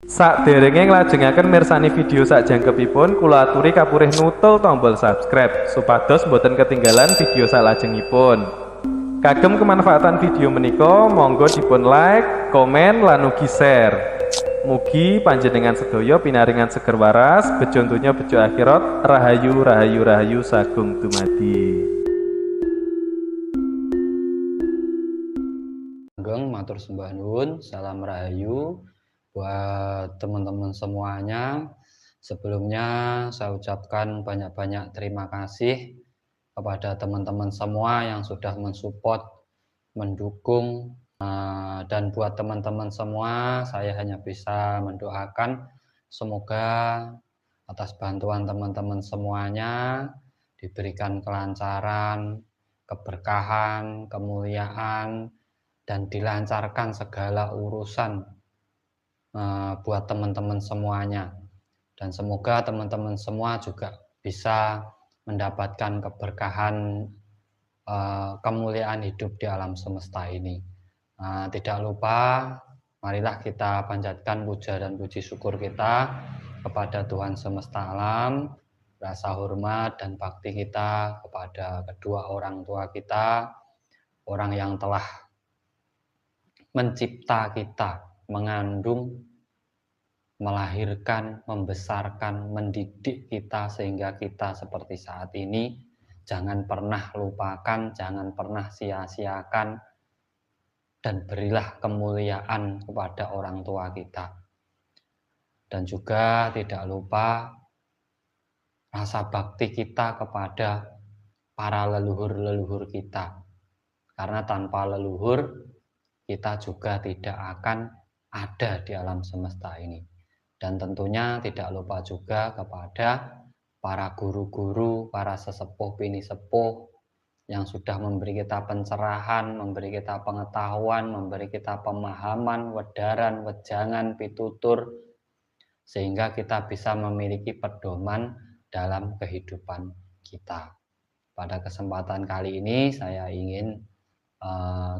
Sakderenge nglajengaken mirsani video sakjangkepipun, kula aturi kapurih nutul tombol subscribe supados boten ketinggalan video salajengipun. Kagem kemanfaatan video menika, monggo dipun like, komen, lan ugi share. Mugi panjenengan sedaya pinaringan seger waras, bejo donya bejo akhirat, rahayu rahayu rahayu sagung dumadi. Matur sembah nuwun, salam rahayu buat teman-teman semuanya. Sebelumnya saya ucapkan banyak-banyak terima kasih kepada teman-teman semua yang sudah mensupport, mendukung, dan buat teman-teman semua saya hanya bisa mendoakan semoga atas bantuan teman-teman semuanya diberikan kelancaran, keberkahan, kemuliaan, dan dilancarkan segala urusan buat teman-teman semuanya. Dan semoga teman-teman semua juga bisa mendapatkan keberkahan, kemuliaan hidup di alam semesta ini. Tidak lupa, marilah kita panjatkan puja dan puji syukur kita kepada Tuhan semesta alam, rasa hormat dan bakti kita kepada kedua orang tua kita, orang yang telah mencipta kita, mengandung, melahirkan, membesarkan, mendidik kita sehingga kita seperti saat ini. Jangan pernah lupakan, jangan pernah sia-siakan, dan berilah kemuliaan kepada orang tua kita. Dan juga tidak lupa rasa bakti kita kepada para leluhur-leluhur kita. Karena tanpa leluhur, kita juga tidak akan ada di alam semesta ini. Dan tentunya tidak lupa juga kepada para guru-guru, para sesepuh, bini sepuh yang sudah memberi kita pencerahan, memberi kita pengetahuan, memberi kita pemahaman, wedaran, wejangan, pitutur, sehingga kita bisa memiliki pedoman dalam kehidupan kita. Pada kesempatan kali ini saya ingin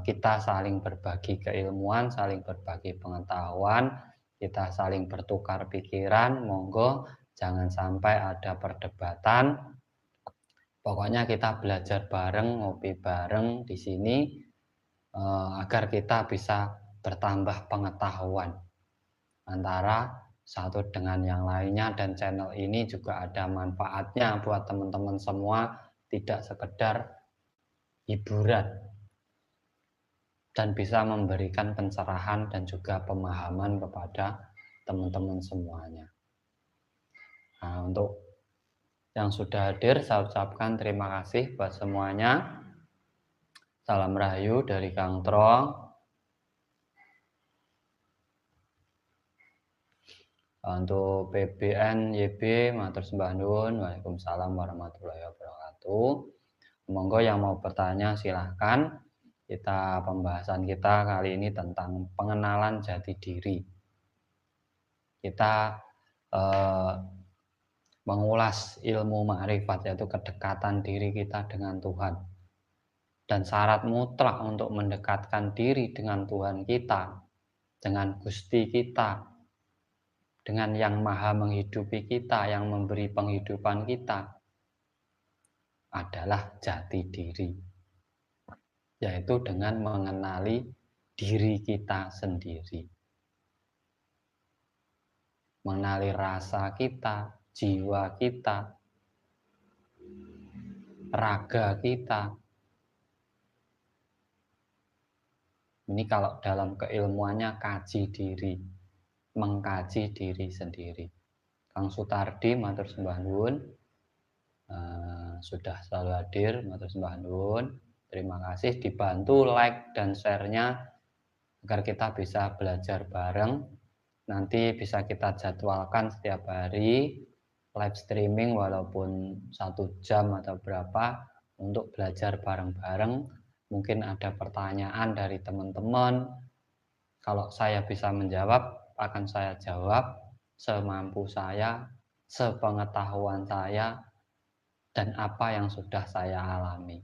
kita saling berbagi keilmuan, saling berbagi pengetahuan, kita saling bertukar pikiran. Monggo jangan sampai ada perdebatan. Pokoknya kita belajar bareng, ngopi bareng di sini agar kita bisa bertambah pengetahuan antara satu dengan yang lainnya, dan channel ini juga ada manfaatnya buat teman-teman semua, tidak sekedar hiburan, dan bisa memberikan pencerahan dan juga pemahaman kepada teman-teman semuanya. Nah, untuk yang sudah hadir, saya ucapkan terima kasih buat semuanya. Salam rahayu dari Kang Trong. Untuk PBN YB, matur sembah nuwun. Waalaikumsalam warahmatullahi wabarakatuh. Monggo yang mau bertanya silahkan. Pembahasan kita kali ini tentang pengenalan jati diri. Kita mengulas ilmu ma'rifat, yaitu kedekatan diri kita dengan Tuhan. Dan syarat mutlak untuk mendekatkan diri dengan Tuhan kita, dengan Gusti kita, dengan yang maha menghidupi kita, yang memberi penghidupan kita, adalah jati diri, yaitu dengan mengenali diri kita sendiri, mengenali rasa kita, jiwa kita, raga kita. Ini kalau dalam keilmuannya kaji diri, mengkaji diri sendiri. Kang Sutardi, matur sembah nuwun, sudah selalu hadir, matur sembah nuwun. Terima kasih, dibantu like dan share-nya agar kita bisa belajar bareng. Nanti bisa kita jadwalkan setiap hari live streaming walaupun 1 jam atau berapa untuk belajar bareng-bareng. Mungkin ada pertanyaan dari teman-teman. Kalau saya bisa menjawab, akan saya jawab semampu saya, sepengetahuan saya, dan apa yang sudah saya alami.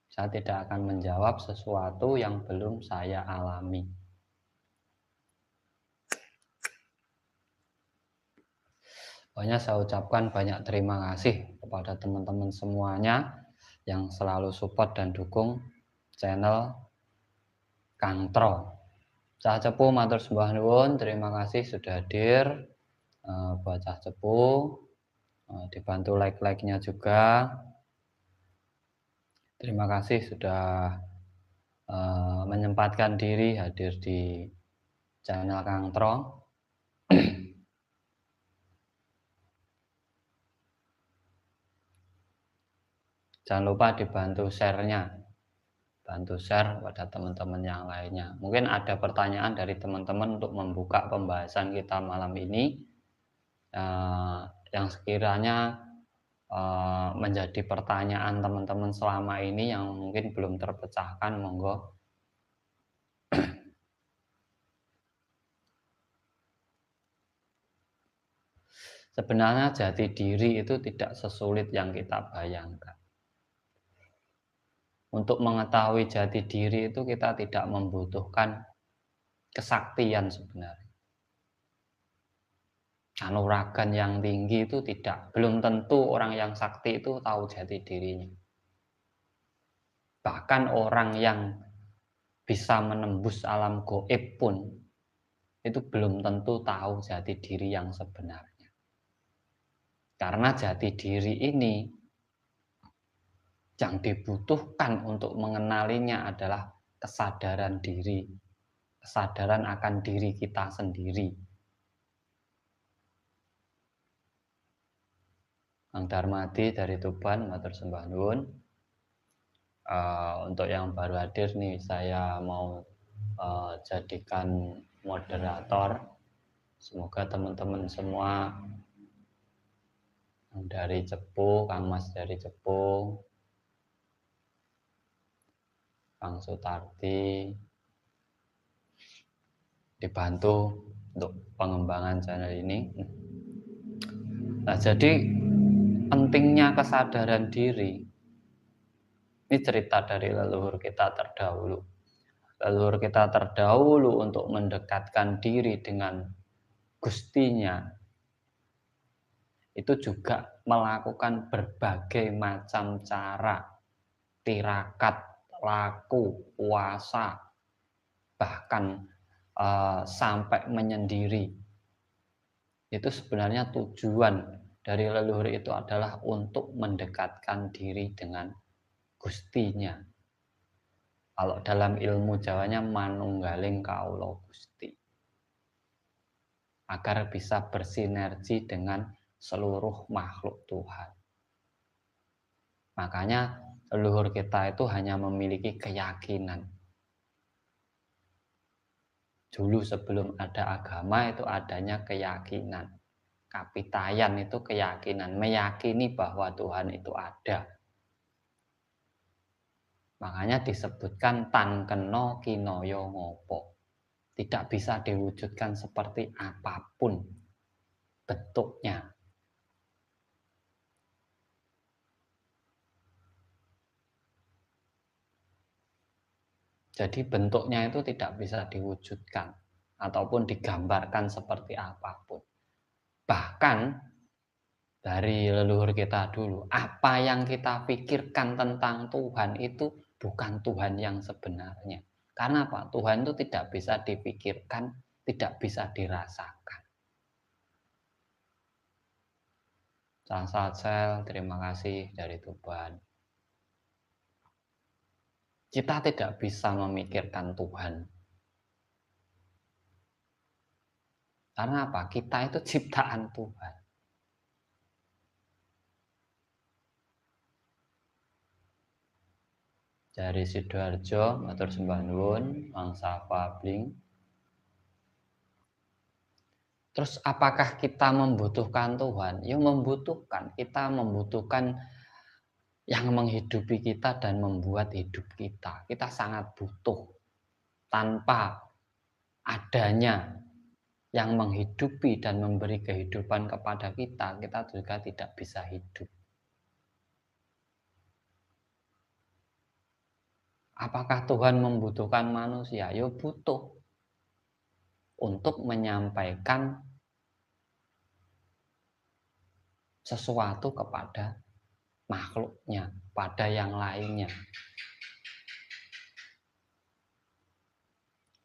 Saya tidak akan menjawab sesuatu yang belum saya alami. Pokoknya saya ucapkan banyak terima kasih kepada teman-teman semuanya yang selalu support dan dukung channel Kang Tro. Cah Cepu matur sembah nuwun, terima kasih sudah hadir. Buat Cah Cepu, dibantu like-nya juga. Terima kasih sudah menyempatkan diri hadir di channel Kang Tro. Jangan lupa dibantu share-nya, bantu share pada teman-teman yang lainnya. Mungkin ada pertanyaan dari teman-teman untuk membuka pembahasan kita malam ini, yang sekiranya menjadi pertanyaan teman-teman selama ini yang mungkin belum terpecahkan, monggo. Sebenarnya jati diri itu tidak sesulit yang kita bayangkan. Untuk mengetahui jati diri itu kita tidak membutuhkan kesaktian sebenarnya. Kanuragan yang tinggi itu tidak, belum tentu orang yang sakti itu tahu jati dirinya. Bahkan orang yang bisa menembus alam gaib pun itu belum tentu tahu jati diri yang sebenarnya. Karena jati diri ini yang dibutuhkan untuk mengenalinya adalah kesadaran diri, kesadaran akan diri kita sendiri. Kang Darmadi dari Tuban, matur sembah nuwun. Untuk yang baru hadir nih, saya mau jadikan moderator. Semoga teman-teman semua dari Cepu, Kang Mas dari Cepu, Kang Sutardi, dibantu untuk pengembangan channel ini. Nah, jadi pentingnya kesadaran diri ini cerita dari leluhur kita terdahulu. Leluhur kita terdahulu untuk mendekatkan diri dengan Gustinya itu juga melakukan berbagai macam cara, tirakat, laku, puasa, bahkan sampai menyendiri. Itu sebenarnya tujuan dari leluhur itu adalah untuk mendekatkan diri dengan Gustinya. Kalau dalam ilmu Jawanya manunggaling kaula Gusti. Agar bisa bersinergi dengan seluruh makhluk Tuhan. Makanya leluhur kita itu hanya memiliki keyakinan. Dulu sebelum ada agama itu adanya keyakinan. Kapitayan itu keyakinan, meyakini bahwa Tuhan itu ada. Makanya disebutkan tan kena kinaya ngopo. Tidak bisa diwujudkan seperti apapun bentuknya. Jadi bentuknya itu tidak bisa diwujudkan ataupun digambarkan seperti apapun. Bahkan dari leluhur kita dulu, apa yang kita pikirkan tentang Tuhan itu bukan Tuhan yang sebenarnya. Karena apa? Tuhan itu tidak bisa dipikirkan, tidak bisa dirasakan. Sel, terima kasih dari Tuban. Kita tidak bisa memikirkan Tuhan. Karena apa? Kita itu ciptaan Tuhan. Dari Sidoarjo, matur sembah nuwun, mangsa pabling. Terus apakah kita membutuhkan Tuhan? Ya membutuhkan. Kita membutuhkan yang menghidupi kita dan membuat hidup kita. Kita sangat butuh. Tanpa adanya yang menghidupi dan memberi kehidupan kepada kita, kita juga tidak bisa hidup. Apakah Tuhan membutuhkan manusia? Ya butuh. Untuk menyampaikan sesuatu kepada makhluknya, pada yang lainnya.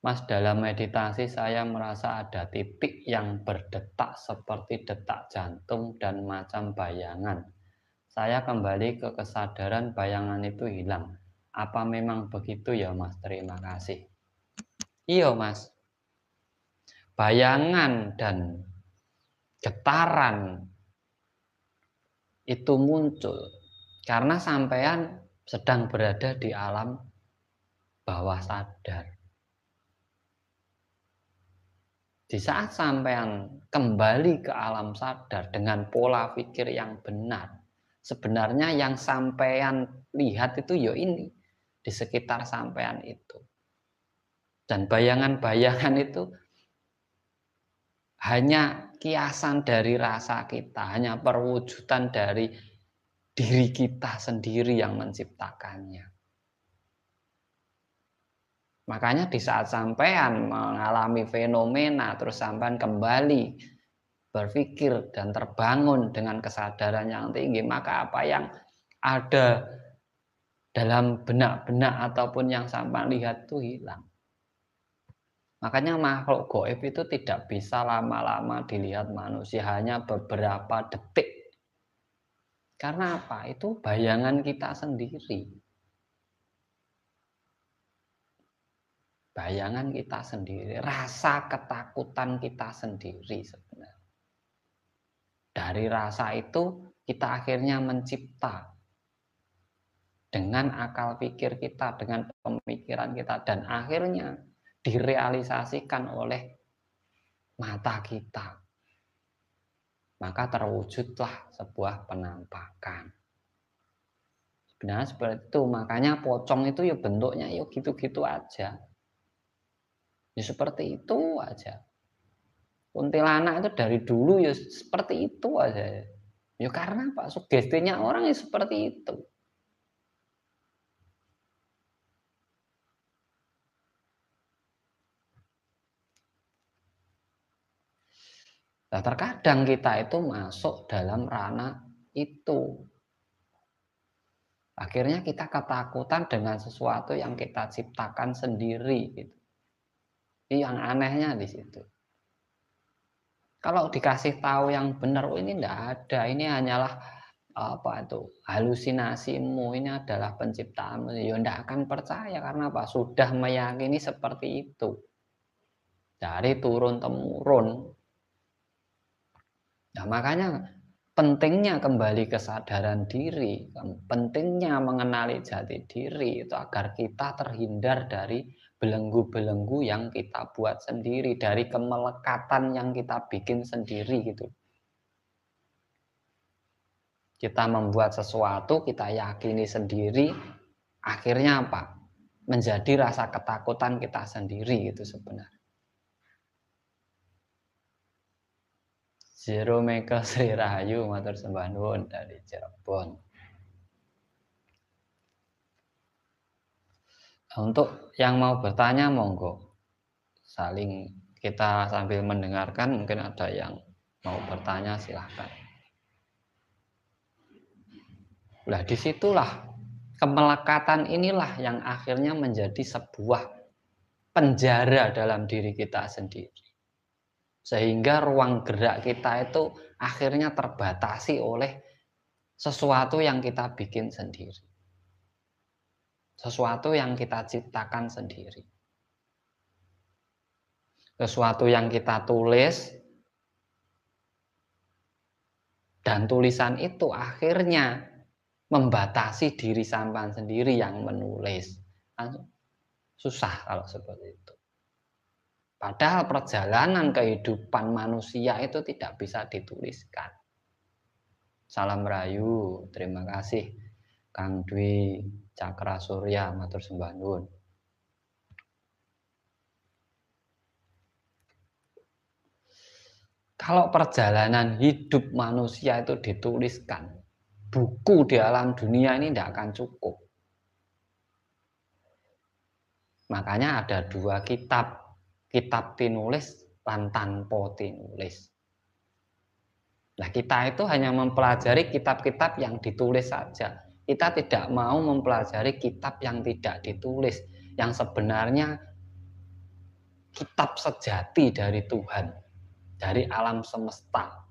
Mas, dalam meditasi saya merasa ada titik yang berdetak seperti detak jantung dan macam bayangan. Saya kembali ke kesadaran, bayangan itu hilang. Apa memang begitu ya Mas? Terima kasih. Iya Mas, bayangan dan getaran itu muncul karena sampean sedang berada di alam bawah sadar. Di saat sampean kembali ke alam sadar dengan pola pikir yang benar, sebenarnya yang sampean lihat itu ya ini, di sekitar sampean itu. Dan bayangan-bayangan itu hanya kiasan dari rasa kita, hanya perwujudan dari diri kita sendiri yang menciptakannya. Makanya di saat sampean mengalami fenomena, terus sampean kembali berpikir dan terbangun dengan kesadaran yang tinggi, maka apa yang ada dalam benak-benak ataupun yang sampean lihat itu hilang. Makanya makhluk gaib itu tidak bisa lama-lama dilihat manusia, hanya beberapa detik. Karena apa? Itu bayangan kita sendiri. Bayangan kita sendiri, rasa ketakutan kita sendiri sebenarnya. Dari rasa itu kita akhirnya mencipta dengan akal pikir kita, dengan pemikiran kita, dan akhirnya direalisasikan oleh mata kita. Maka terwujudlah sebuah penampakan. Sebenarnya seperti itu, makanya pocong itu ya bentuknya ya gitu-gitu aja. Ya seperti itu aja. Kuntilanak itu dari dulu ya seperti itu aja. Ya karena apa? Sugestinya orang ya seperti itu. Nah, terkadang kita itu masuk dalam ranah itu. Akhirnya kita ketakutan dengan sesuatu yang kita ciptakan sendiri gitu. Yang anehnya di situ. Kalau dikasih tahu yang benar, oh ini enggak ada, ini hanyalah apa itu halusinasimu, ini adalah penciptaanmu, ya enggak akan percaya karena apa? Sudah meyakini seperti itu dari turun temurun. Nah, makanya pentingnya kembali kesadaran diri, pentingnya mengenali jati diri itu agar kita terhindar dari belenggu-belenggu yang kita buat sendiri, dari kemelekatan yang kita bikin sendiri gitu. Kita membuat sesuatu, kita yakini sendiri, akhirnya apa? Menjadi rasa ketakutan kita sendiri itu sebenarnya. Zero Mega Sri Rahayu, matur sembah nuwun dari Cirebon. Untuk yang mau bertanya monggo, saling kita sambil mendengarkan, mungkin ada yang mau bertanya silahkan. Nah disitulah kemelekatan inilah yang akhirnya menjadi sebuah penjara dalam diri kita sendiri. Sehingga ruang gerak kita itu akhirnya terbatasi oleh sesuatu yang kita bikin sendiri. Sesuatu yang kita ciptakan sendiri. Sesuatu yang kita tulis, dan tulisan itu akhirnya membatasi diri sampean sendiri yang menulis. Susah kalau seperti itu. Padahal perjalanan kehidupan manusia itu tidak bisa dituliskan. Salam rayu, terima kasih Kang Dwi Cakra Surya, matur sembah nuwun. Kalau perjalanan hidup manusia itu dituliskan, buku di alam dunia ini tidak akan cukup. Makanya ada dua kitab, kitab tinulis dan tanpa tinulis. Nah, kita itu hanya mempelajari kitab-kitab yang ditulis saja. Kita tidak mau mempelajari kitab yang tidak ditulis, yang sebenarnya kitab sejati dari Tuhan, dari alam semesta.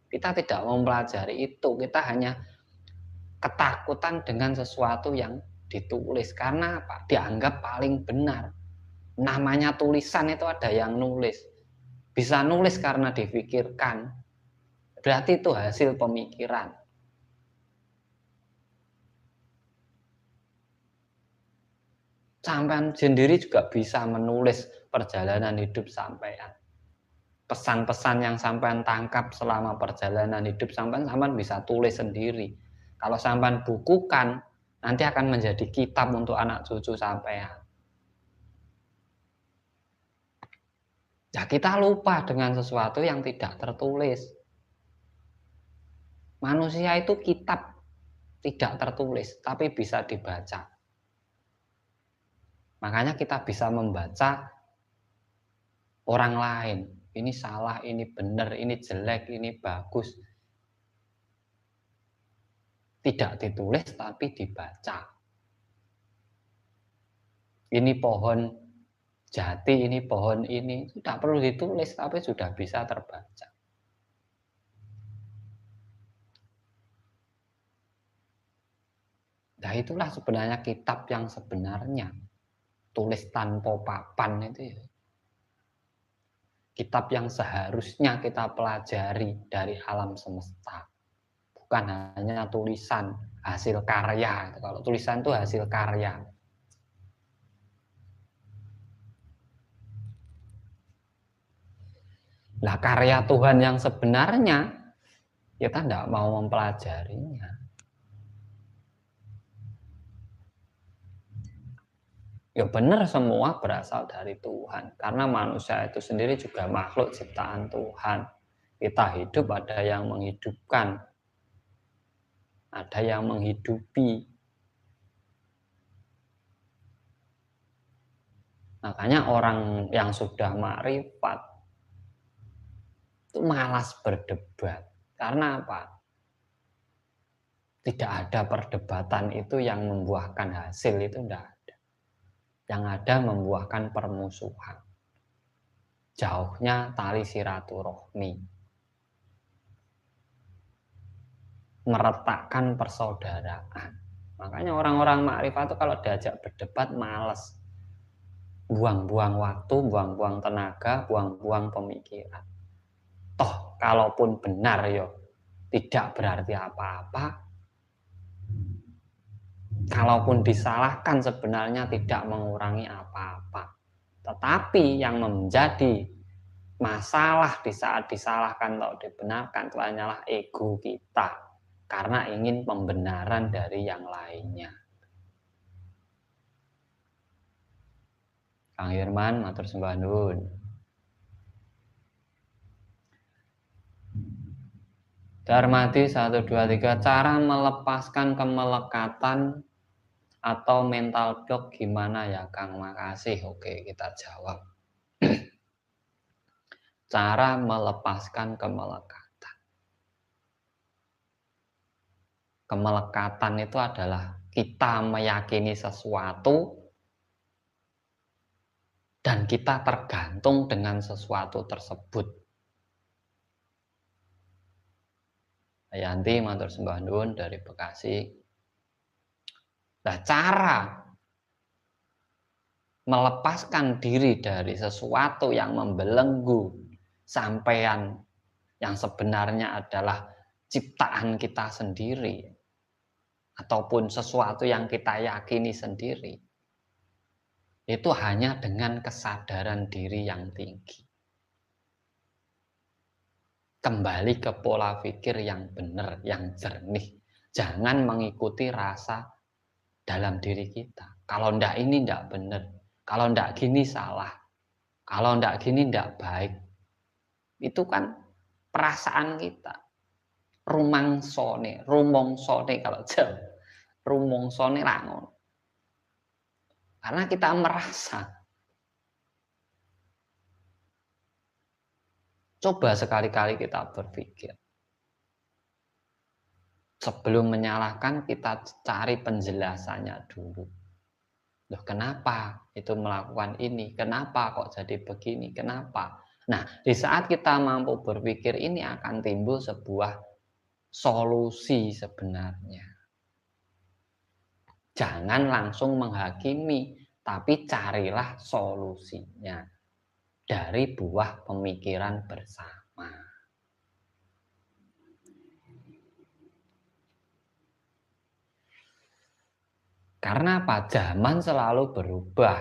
Kita tidak mau mempelajari itu, kita hanya ketakutan dengan sesuatu yang ditulis. Karena apa? Dianggap paling benar. Namanya tulisan itu ada yang nulis. Bisa nulis karena difikirkan. Berarti itu hasil pemikiran. Sampean sendiri juga bisa menulis perjalanan hidup sampean. Pesan-pesan yang sampean tangkap selama perjalanan hidup sampean bisa tulis sendiri. Kalau sampean bukukan, nanti akan menjadi kitab untuk anak cucu sampean. Ya, kita lupa dengan sesuatu yang tidak tertulis. Manusia itu kitab tidak tertulis, tapi bisa dibaca. Makanya kita bisa membaca orang lain. Ini salah, ini benar, ini jelek, ini bagus. Tidak ditulis, tapi dibaca. Ini pohon jati, ini pohon ini. Tidak perlu ditulis, tapi sudah bisa terbaca. Nah, itulah sebenarnya kitab yang sebenarnya. Tulis tanpa papan itu ya. Kitab yang seharusnya kita pelajari dari alam semesta. Bukan hanya tulisan, hasil karya. Kalau tulisan itu hasil karya. Nah, karya Tuhan yang sebenarnya, kita tidak mau mempelajarinya. Ya benar, semua berasal dari Tuhan. Karena manusia itu sendiri juga makhluk ciptaan Tuhan. Kita hidup, ada yang menghidupkan. Ada yang menghidupi. Makanya orang yang sudah makrifat itu malas berdebat. Karena apa? Tidak ada perdebatan itu yang membuahkan hasil, itu tidak ada. Yang ada membuahkan permusuhan. Jauhnya tali silaturahmi. Meretakkan persaudaraan. Makanya orang-orang makrifat itu kalau diajak berdebat malas. Buang-buang waktu, buang-buang tenaga, buang-buang pemikiran. Toh, kalaupun benar yo, tidak berarti apa-apa. Kalaupun disalahkan sebenarnya tidak mengurangi apa-apa. Tetapi yang menjadi masalah di saat disalahkan atau dibenarkan itu hanyalah ego kita. Karena ingin pembenaran dari yang lainnya. Kang Hirman, matur sembah nuwun. Darmati 1, 2, 3. Cara melepaskan kemelekatan atau mental block gimana ya Kang? Makasih. Oke, kita jawab. Cara melepaskan kemelekatan. Kemelekatan itu adalah kita meyakini sesuatu dan kita tergantung dengan sesuatu tersebut. Yanti matur sembah nuwun dari Bekasi. Nah, cara melepaskan diri dari sesuatu yang membelenggu sampean yang sebenarnya adalah ciptaan kita sendiri ataupun sesuatu yang kita yakini sendiri, itu hanya dengan kesadaran diri yang tinggi. Kembali ke pola pikir yang benar, yang jernih. Jangan mengikuti rasa dalam diri kita. Kalau ndak ini ndak benar. Kalau ndak gini salah. Kalau ndak gini ndak baik. Itu kan perasaan kita. Rumongsone kalau Jawa. Rumongsone langon. Karena kita merasa Coba sekali-kali kita berpikir. Sebelum menyalahkan, kita cari penjelasannya dulu. Loh, kenapa itu melakukan ini? Kenapa kok jadi begini? Kenapa? Nah, di saat kita mampu berpikir ini akan timbul sebuah solusi sebenarnya. Jangan langsung menghakimi, tapi carilah solusinya dari buah pemikiran bersama. Karena apa? Zaman selalu berubah,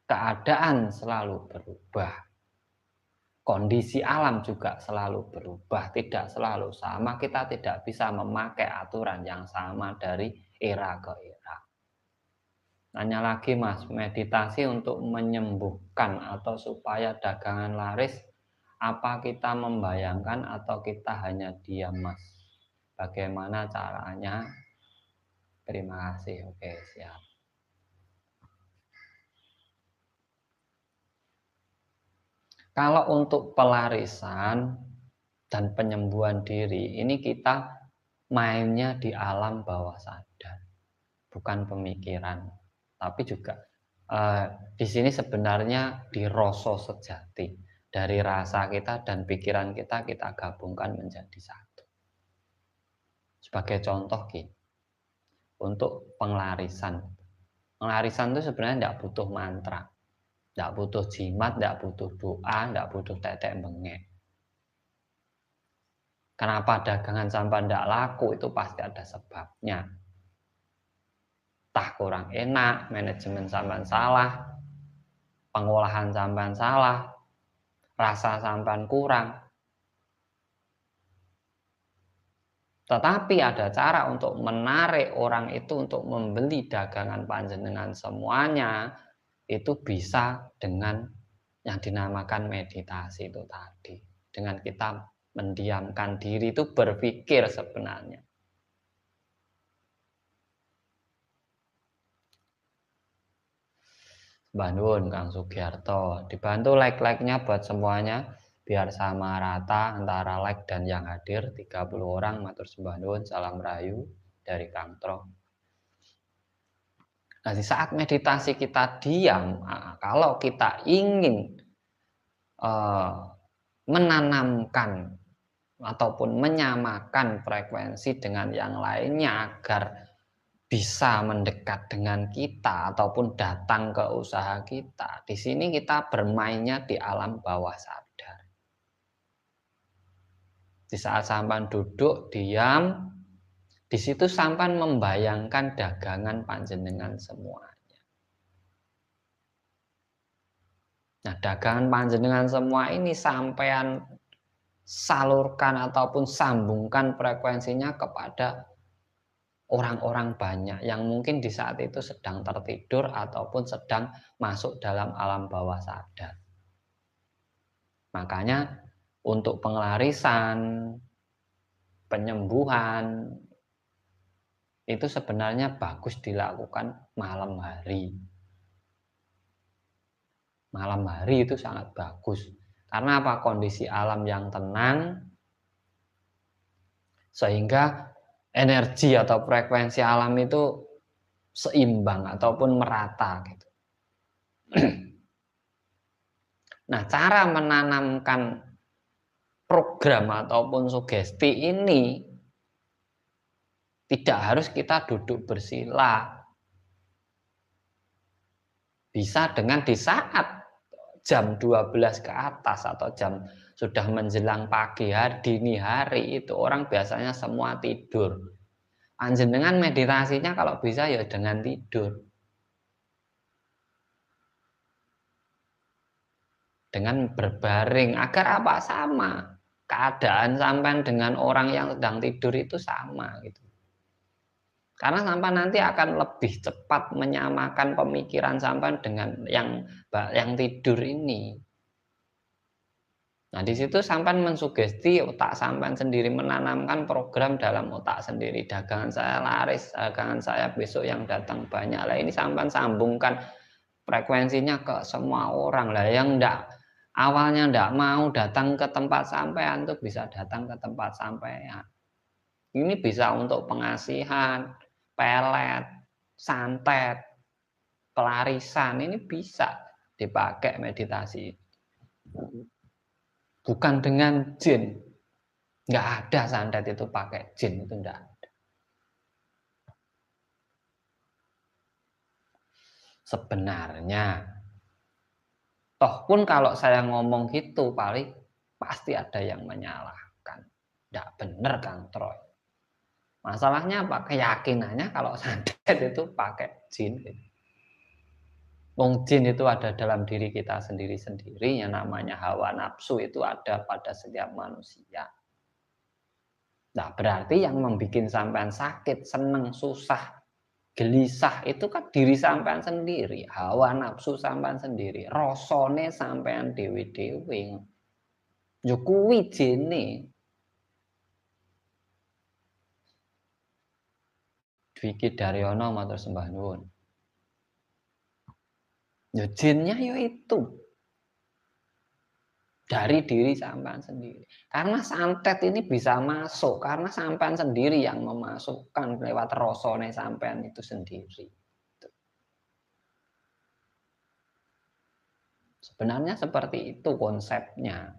keadaan selalu berubah, kondisi alam juga selalu berubah, tidak selalu sama. Kita tidak bisa memakai aturan yang sama dari era ke era. Tanya lagi Mas, meditasi untuk menyembuhkan atau supaya dagangan laris, apa kita membayangkan atau kita hanya diam Mas? Bagaimana caranya? Terima kasih, oke siap. Kalau untuk pelarisan dan penyembuhan diri, ini kita mainnya di alam bawah sadar, bukan pemikiran. Tapi juga di sini sebenarnya di rasa sejati. Dari rasa kita dan pikiran kita gabungkan menjadi satu. Sebagai contoh gini, untuk penglarisan. Penglarisan itu sebenarnya tidak butuh mantra. Tidak butuh jimat, tidak butuh doa, tidak butuh tetek bengek. Kenapa dagangan sampai tidak laku itu pasti ada sebabnya. Entah kurang enak, manajemen sampean salah, pengolahan sampean salah, rasa sampean kurang. Tetapi ada cara untuk menarik orang itu untuk membeli dagangan panjenengan semuanya, itu bisa dengan yang dinamakan meditasi itu tadi. Dengan kita mendiamkan diri itu berpikir sebenarnya. Bandung, Kang Sugiarto. Dibantu like-like-nya buat semuanya biar sama rata antara like dan yang hadir 30 orang. Matur sembah nuwun, salam rayu dari Kang Tro. Nah, di saat meditasi kita diam, kalau kita ingin menanamkan ataupun menyamakan frekuensi dengan yang lainnya agar bisa mendekat dengan kita ataupun datang ke usaha kita. Di sini kita bermainnya di alam bawah sadar. Di saat sampan duduk diam, di situ sampan membayangkan dagangan panjenengan semuanya. Nah, dagangan panjenengan semua ini sampean salurkan ataupun sambungkan frekuensinya kepada orang-orang banyak yang mungkin di saat itu sedang tertidur ataupun sedang masuk dalam alam bawah sadar. Makanya untuk penglarisan, penyembuhan, itu sebenarnya bagus dilakukan malam hari. Malam hari itu sangat bagus. Karena apa? Kondisi alam yang tenang, sehingga energi atau frekuensi alam itu seimbang ataupun merata gitu. Nah, cara menanamkan program ataupun sugesti ini tidak harus kita duduk bersila. Bisa dengan di saat jam 12 ke atas atau jam sudah menjelang pagi hari, dini hari itu orang biasanya semua tidur. Panjenengan meditasinya kalau bisa ya dengan tidur. Dengan berbaring agar apa? Sama. Keadaan sampean dengan orang yang sedang tidur itu sama gitu. Karena sampean nanti akan lebih cepat menyamakan pemikiran sampean dengan yang tidur ini. Nah, di situ sampean mensugesti otak sampean sendiri, menanamkan program dalam otak sendiri. Dagangan saya laris, dagangan saya besok yang datang banyak. Lah ini sampean sambungkan frekuensinya ke semua orang lah yang awalnya ndak mau datang ke tempat sampean tuh bisa datang ke tempat sampean. Ini bisa untuk pengasihan, pelet, santet, pelarisan, ini bisa dipakai meditasi. Bukan dengan jin. Nggak ada santet itu pakai jin, itu nggak ada. Sebenarnya, toh pun kalau saya ngomong gitu, paling pasti ada yang menyalahkan. Nggak bener Kang Troy. Masalahnya apa? Keyakinannya kalau santet itu pakai jin. Wong jin itu ada dalam diri kita sendiri-sendiri, yang namanya hawa nafsu itu ada pada setiap manusia. Nah, berarti yang membuat sampean sakit, seneng, susah, gelisah itu kan diri sampean sendiri, hawa nafsu sampean sendiri, rasane sampean dhewe-dhewe. Yo kuwi jine. Dwiki Daryono matur sembah nuwun. Yo jinnya yo itu. Dari diri sampean sendiri. Karena santet ini bisa masuk karena sampean sendiri yang memasukkan lewat rasane sampean itu sendiri. Sebenarnya seperti itu konsepnya.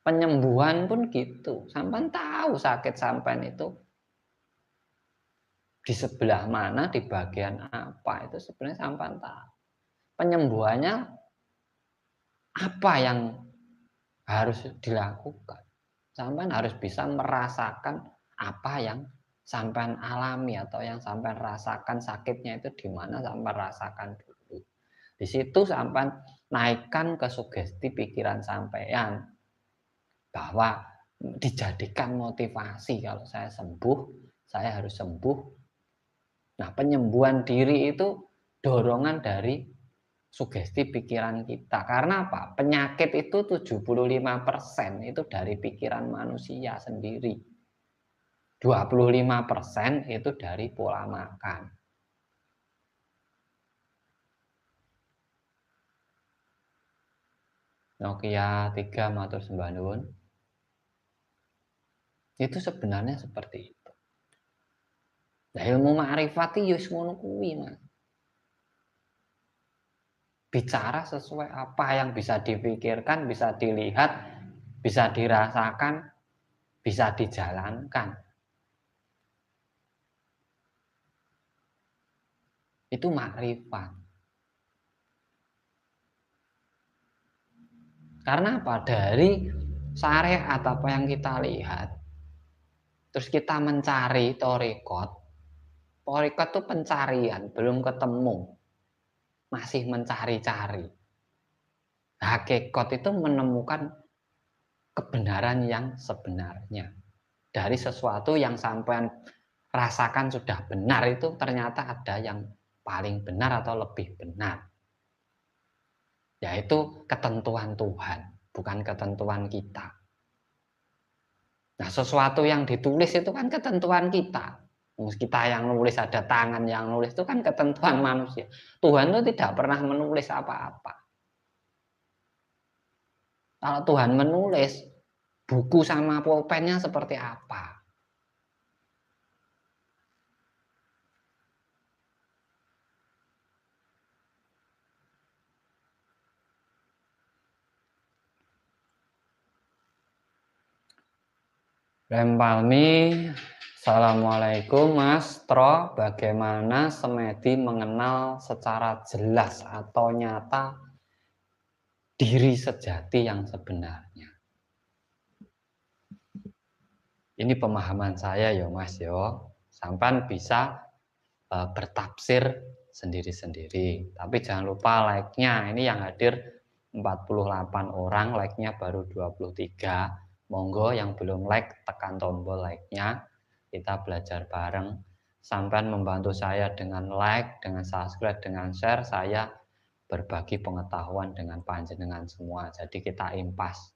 Penyembuhan pun gitu. Sampean tahu sakit sampean itu di sebelah mana, di bagian apa, itu sebenarnya sampean tahu. Penyembuhannya apa yang harus dilakukan? Sampean harus bisa merasakan apa yang sampean alami atau yang sampean rasakan sakitnya itu di mana sampean rasakan dulu. Di situ sampean naikkan ke sugesti pikiran sampean bahwa dijadikan motivasi kalau saya sembuh, saya harus sembuh. Nah, penyembuhan diri itu dorongan dari sugesti pikiran kita. Karena apa? Penyakit itu 75% itu dari pikiran manusia sendiri. 25% itu dari pola makan. Nokia 3 matur sembah nuwun. Itu sebenarnya seperti itu. Nah, ilmu ma'rifat iki wis ngono kuwi, Mas. Bicara sesuai apa yang bisa dipikirkan, bisa dilihat, bisa dirasakan, bisa dijalankan. Itu makrifat. Karena apa? Dari syariat apa yang kita lihat, terus kita mencari torikot. Torikot itu pencarian, belum ketemu. Masih mencari-cari. Hakikat itu menemukan kebenaran yang sebenarnya. Dari sesuatu yang sampean rasakan sudah benar itu ternyata ada yang paling benar atau lebih benar. Yaitu ketentuan Tuhan, bukan ketentuan kita. Nah, sesuatu yang ditulis itu kan ketentuan kita. Kita yang nulis, ada tangan yang nulis, itu kan ketentuan manusia. Tuhan itu tidak pernah menulis apa-apa. Kalau Tuhan menulis, buku sama pulpennya seperti apa? Rempalmi, Assalamualaikum Mas Tro, bagaimana semedi mengenal secara jelas atau nyata diri sejati yang sebenarnya? Ini pemahaman saya ya Mas yo, sampai bisa bertafsir sendiri-sendiri. Tapi jangan lupa like-nya, ini yang hadir 48 orang, like-nya baru 23. Monggo yang belum like tekan tombol like-nya. Kita belajar bareng. Sampai membantu saya dengan like, dengan subscribe, dengan share, saya berbagi pengetahuan dengan panjenengan semua. Jadi kita impas.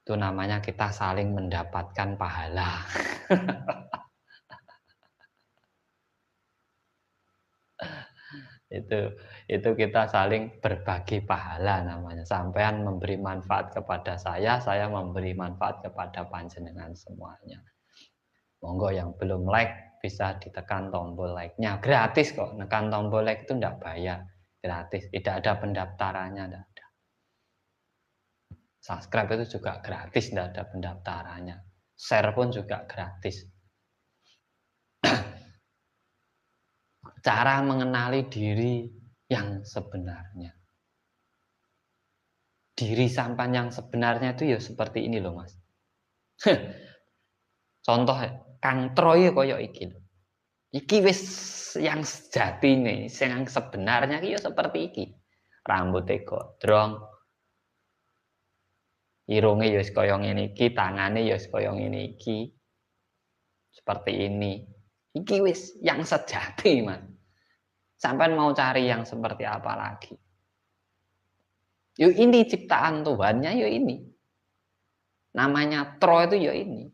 Itu namanya kita saling mendapatkan pahala. Itu kita saling berbagi pahala namanya. Sampean memberi manfaat kepada saya memberi manfaat kepada panjenengan semuanya. Monggo yang belum like bisa ditekan tombol like-nya. Gratis kok. Nekan tombol like itu enggak bayar. Gratis. Tidak ada pendaftarannya, enggak ada. Subscribe itu juga gratis, enggak ada pendaftarannya. Share pun juga gratis. Cara mengenali diri yang sebenarnya. Diri sampan yang sebenarnya itu ya seperti ini loh, Mas. Contoh Kang Troy koyo iki lho. Iki wis yang sejatine, yang sebenarnya iki ya seperti iki. Rambutnya gondrong, irunge ya wis kaya ngene iki, tangane ya wis kaya ngene iki. Seperti ini. Iki wis yang sejati, Mas. Sampai mau cari yang seperti apa lagi? Yuk ini ciptaan Tuhannya, yuk ini. Namanya Tro itu ya ini.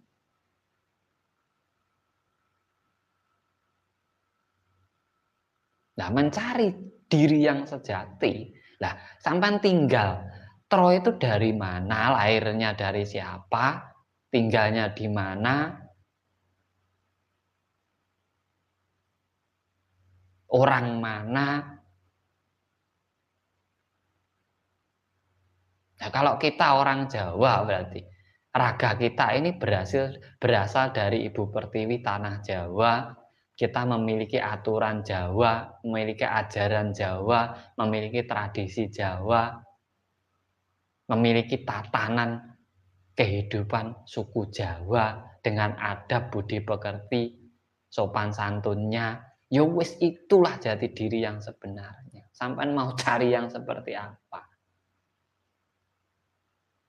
Nah, mencari diri yang sejati. Nah, sampai tinggal. Tro itu dari mana? Lahirnya dari siapa? Tinggalnya di mana? Orang mana? Nah, kalau kita orang Jawa berarti raga kita ini berasal dari Ibu Pertiwi tanah Jawa. Kita memiliki aturan Jawa, memiliki ajaran Jawa, memiliki tradisi Jawa, memiliki tatanan kehidupan suku Jawa dengan adab budi pekerti, sopan santunnya. Ya wis itulah jati diri yang sebenarnya. Sampai mau cari yang seperti apa?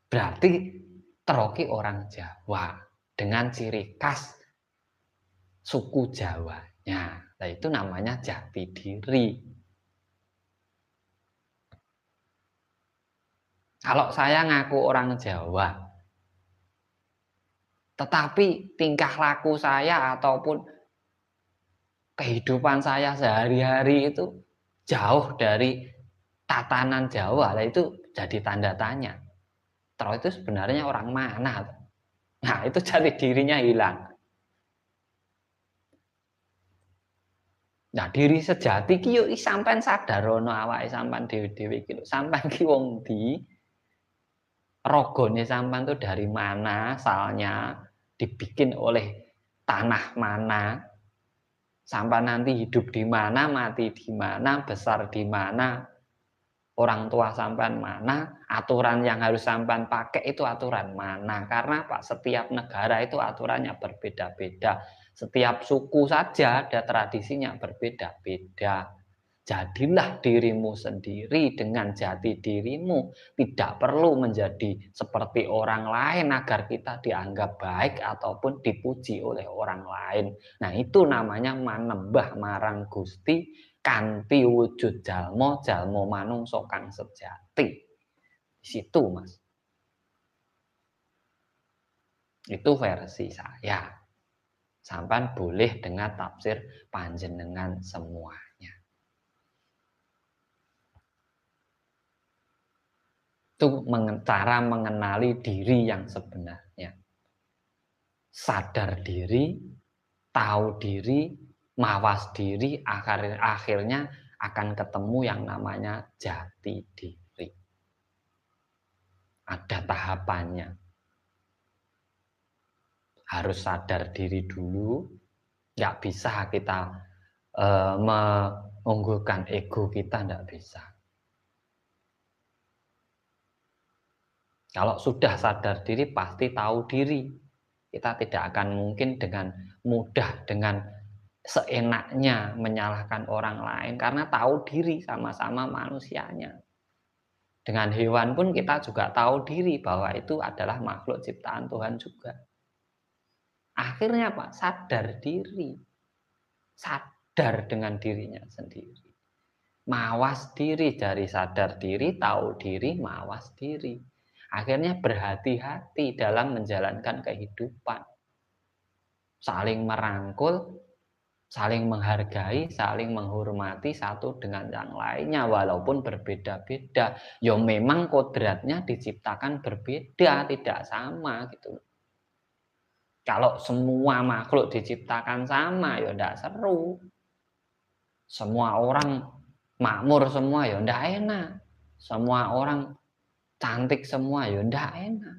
Berarti Teroki orang Jawa dengan ciri khas suku Jawanya. Nah, itu namanya jati diri. Kalau saya ngaku orang Jawa, tetapi tingkah laku saya ataupun kehidupan saya sehari-hari itu jauh dari tatanan Jawa, nah itu jadi tanda tanya. Tero itu sebenarnya orang mana? Nah, itu jati dirinya hilang. Nah, diri sejati ki yo sampean sadarono awake sampean dhewe-dhewe iki lho. Sampean ki wong ndi? Ragane sampean tuh dari mana? Asalnya dibikin oleh tanah mana? Sampean nanti hidup di mana, mati di mana, besar di mana? Orang tua sampean mana? Aturan yang harus sampean pakai itu aturan mana? Karena Pak, setiap negara itu aturannya berbeda-beda. Setiap suku saja ada tradisinya berbeda-beda. Jadilah dirimu sendiri dengan jati dirimu. Tidak perlu menjadi seperti orang lain agar kita dianggap baik ataupun dipuji oleh orang lain. Nah, itu namanya manembah marang Gusti kanthi wujud jalma, jalma manungsa kang sejati. Di situ, Mas. Itu versi saya. Sampan boleh dengan tafsir panjenengan semuanya. Itu cara mengenali diri yang sebenarnya. Sadar diri, tahu diri, mawas diri, akhirnya akan ketemu yang namanya jati diri. Ada tahapannya. Harus sadar diri dulu, nggak bisa kita mengunggulkan ego kita, nggak bisa. Kalau sudah sadar diri, pasti tahu diri. Kita tidak akan mungkin dengan mudah, dengan seenaknya menyalahkan orang lain, karena tahu diri sama-sama manusianya. Dengan hewan pun kita juga tahu diri bahwa itu adalah makhluk ciptaan Tuhan juga. Akhirnya Pak, sadar diri. Sadar dengan dirinya sendiri. Mawas diri, dari sadar diri, tahu diri, mawas diri. Akhirnya berhati-hati dalam menjalankan kehidupan. Saling merangkul, saling menghargai, saling menghormati satu dengan yang lainnya walaupun berbeda-beda. Ya memang kodratnya diciptakan berbeda, tidak sama gitu. Kalau semua makhluk diciptakan sama ya ndak seru. Semua orang makmur semua ya ndak enak. Semua orang cantik semua ya ndak enak.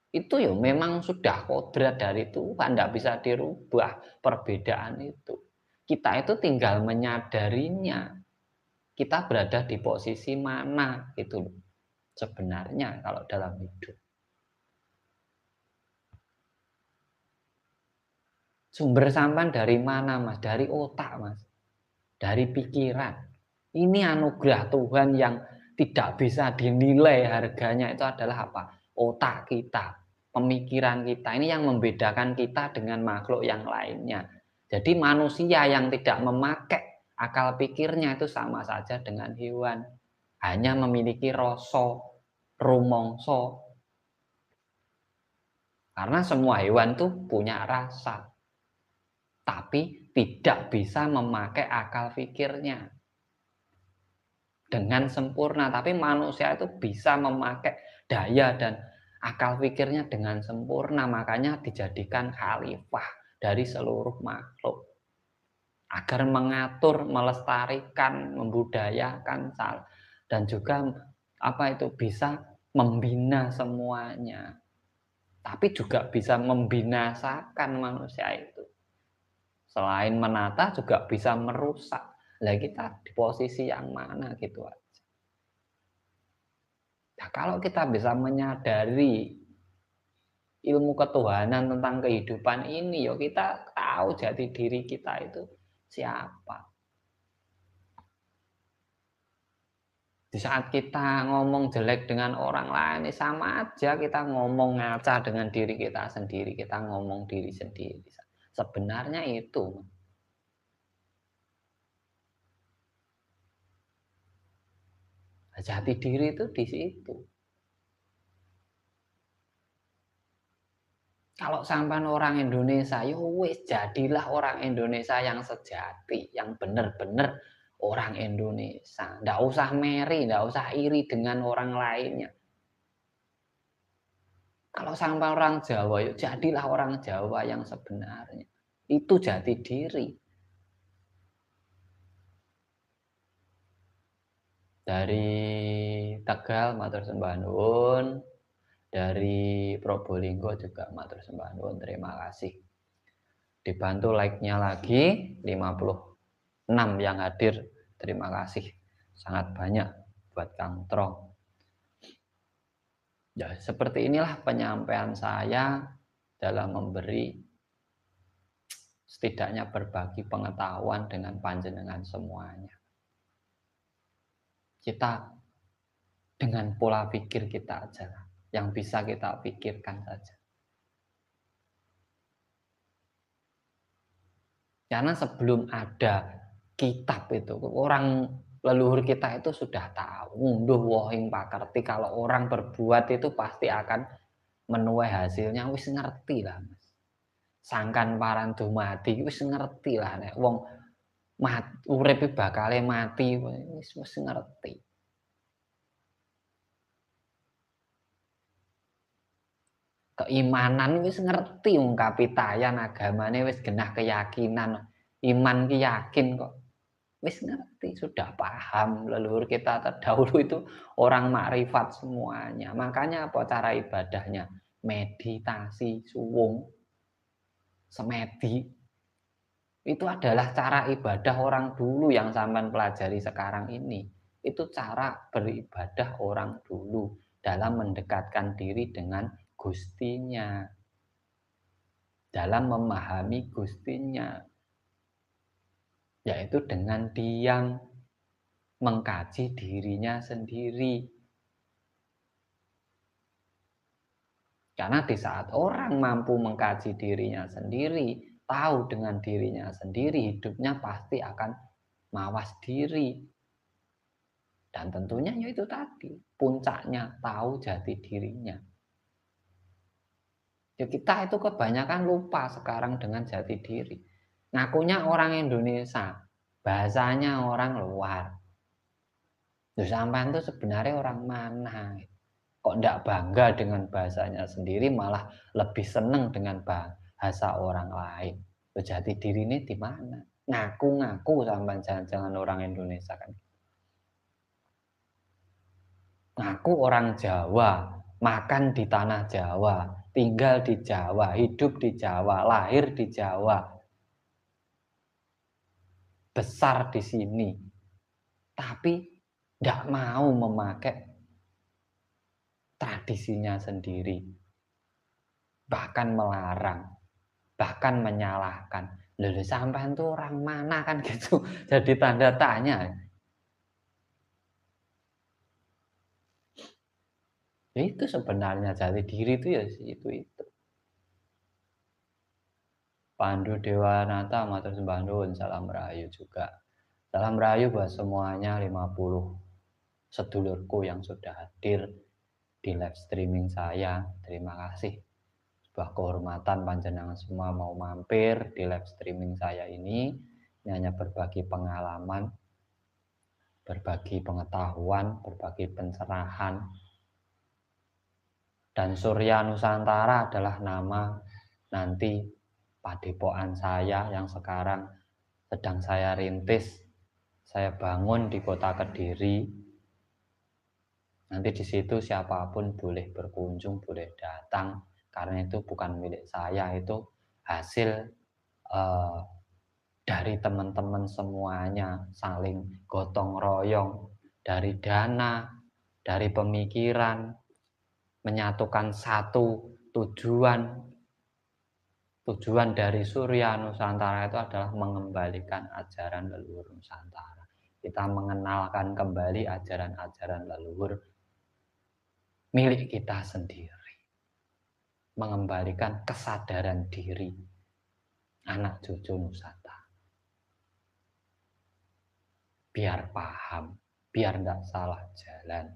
Itu ya memang sudah kodrat dari Tuhan, ndak bisa dirubah perbedaan itu. Kita itu tinggal menyadarinya, kita berada di posisi mana gitu loh, sebenarnya kalau dalam hidup. Sumber sampan dari mana Mas? Dari otak Mas, dari pikiran. Ini anugerah Tuhan yang tidak bisa dinilai harganya itu adalah apa? Otak kita, pemikiran kita. Ini yang membedakan kita dengan makhluk yang lainnya. Jadi manusia yang tidak memakai akal pikirnya itu sama saja dengan hewan. Hanya memiliki rasa, rumangsa. Karena semua hewan tuh punya rasa. Tapi tidak bisa memakai akal pikirnya dengan sempurna. Tapi manusia itu bisa memakai daya dan akal pikirnya dengan sempurna. Makanya dijadikan khalifah dari seluruh makhluk. Agar mengatur, melestarikan, membudayakan, dan juga apa itu bisa membina semuanya. Tapi juga bisa membinasakan manusia itu. Selain menata juga bisa merusak. Lah kita di posisi yang mana gitu aja. Nah, kalau kita bisa menyadari ilmu ketuhanan tentang kehidupan ini, ya kita tahu jati diri kita itu siapa. Di saat kita ngomong jelek dengan orang lain, sama aja kita ngomong ngaca dengan diri kita sendiri, kita ngomong diri sendiri. Sebenarnya itu. Jati diri itu di situ. Kalau sampai orang Indonesia, yo wis jadilah orang Indonesia yang sejati, yang benar-benar orang Indonesia. Nggak usah meri, nggak usah iri dengan orang lainnya. Kalau sampai orang Jawa, yo jadilah orang Jawa yang sebenarnya. Itu jati diri. Dari Tegal, matur sembah nuwun. Dari Probolinggo juga matur sembah nuwun, terima kasih. Dibantu like-nya lagi 56 yang hadir. Terima kasih sangat banyak buat Kang Trong. Ya, seperti inilah penyampaian saya dalam memberi setidaknya berbagi pengetahuan dengan panjenengan semuanya. Kita dengan pola pikir kita aja yang bisa kita pikirkan saja. Karena sebelum ada kitab itu, orang leluhur kita itu sudah tahu, ngunduh wohing pakerti kalau orang berbuat itu pasti akan menuai hasilnya, wis ngerti lah Mas. Sangkan paran dumadi wis ngerti lah nek wong urip bakale mati wis ngerti. Keimanan wis ngerti wong kapitayan agamane wis genah keyakinan. Iman ki yakin kok. Wis ngerti, sudah paham leluhur kita terdahulu itu orang makrifat semuanya. Makanya apa cara ibadahnya? Meditasi, suwung, semedi. Itu adalah cara ibadah orang dulu yang sampean pelajari sekarang ini. Itu cara beribadah orang dulu dalam mendekatkan diri dengan Gustinya. Dalam memahami Gustinya. Yaitu dengan diam, mengkaji dirinya sendiri. Karena di saat orang mampu mengkaji dirinya sendiri, tahu dengan dirinya sendiri, hidupnya pasti akan mawas diri. Dan tentunya yaitu tadi, puncaknya tahu jati dirinya. Ya kita itu kebanyakan lupa sekarang dengan jati diri. Ngakunya orang Indonesia, bahasanya orang luar. Loh, sampean tuh sebenarnya orang mana? Kok ndak bangga dengan bahasanya sendiri, malah lebih seneng dengan bahasa orang lain. Loh, jati diri ini di mana? Ngaku-ngaku sampean jangan-jangan orang Indonesia kan. Ngaku orang Jawa, makan di tanah Jawa, tinggal di Jawa, hidup di Jawa, lahir di Jawa, besar di sini. Tapi ndak mau memakai tradisinya sendiri, bahkan melarang, bahkan menyalahkan. Loh, sampean tuh orang mana kan gitu. Jadi tanda tanya. Ya itu sebenarnya jati diri itu ya itu. Pandu Dewanata matur sembah nuwun, salam rahayu juga. Salam rahayu buat semuanya 50 sedulurku yang sudah hadir di live streaming saya. Terima kasih. Sebuah kehormatan panjenengan semua mau mampir di live streaming saya ini. Ini hanya berbagi pengalaman, berbagi pengetahuan, berbagi pencerahan. Dan Surya Nusantara adalah nama nanti padepokan saya yang sekarang sedang saya rintis, saya bangun di kota Kediri. Nanti di situ siapapun boleh berkunjung, boleh datang, karena itu bukan milik saya, itu hasil eh, dari teman-teman semuanya, saling gotong royong, dari dana, dari pemikiran, menyatukan satu tujuan. Tujuan dari Surya Nusantara itu adalah mengembalikan ajaran leluhur Nusantara. Kita mengenalkan kembali ajaran-ajaran leluhur milik kita sendiri. Mengembalikan kesadaran diri anak cucu Nusantara. Biar paham, biar tidak salah jalan.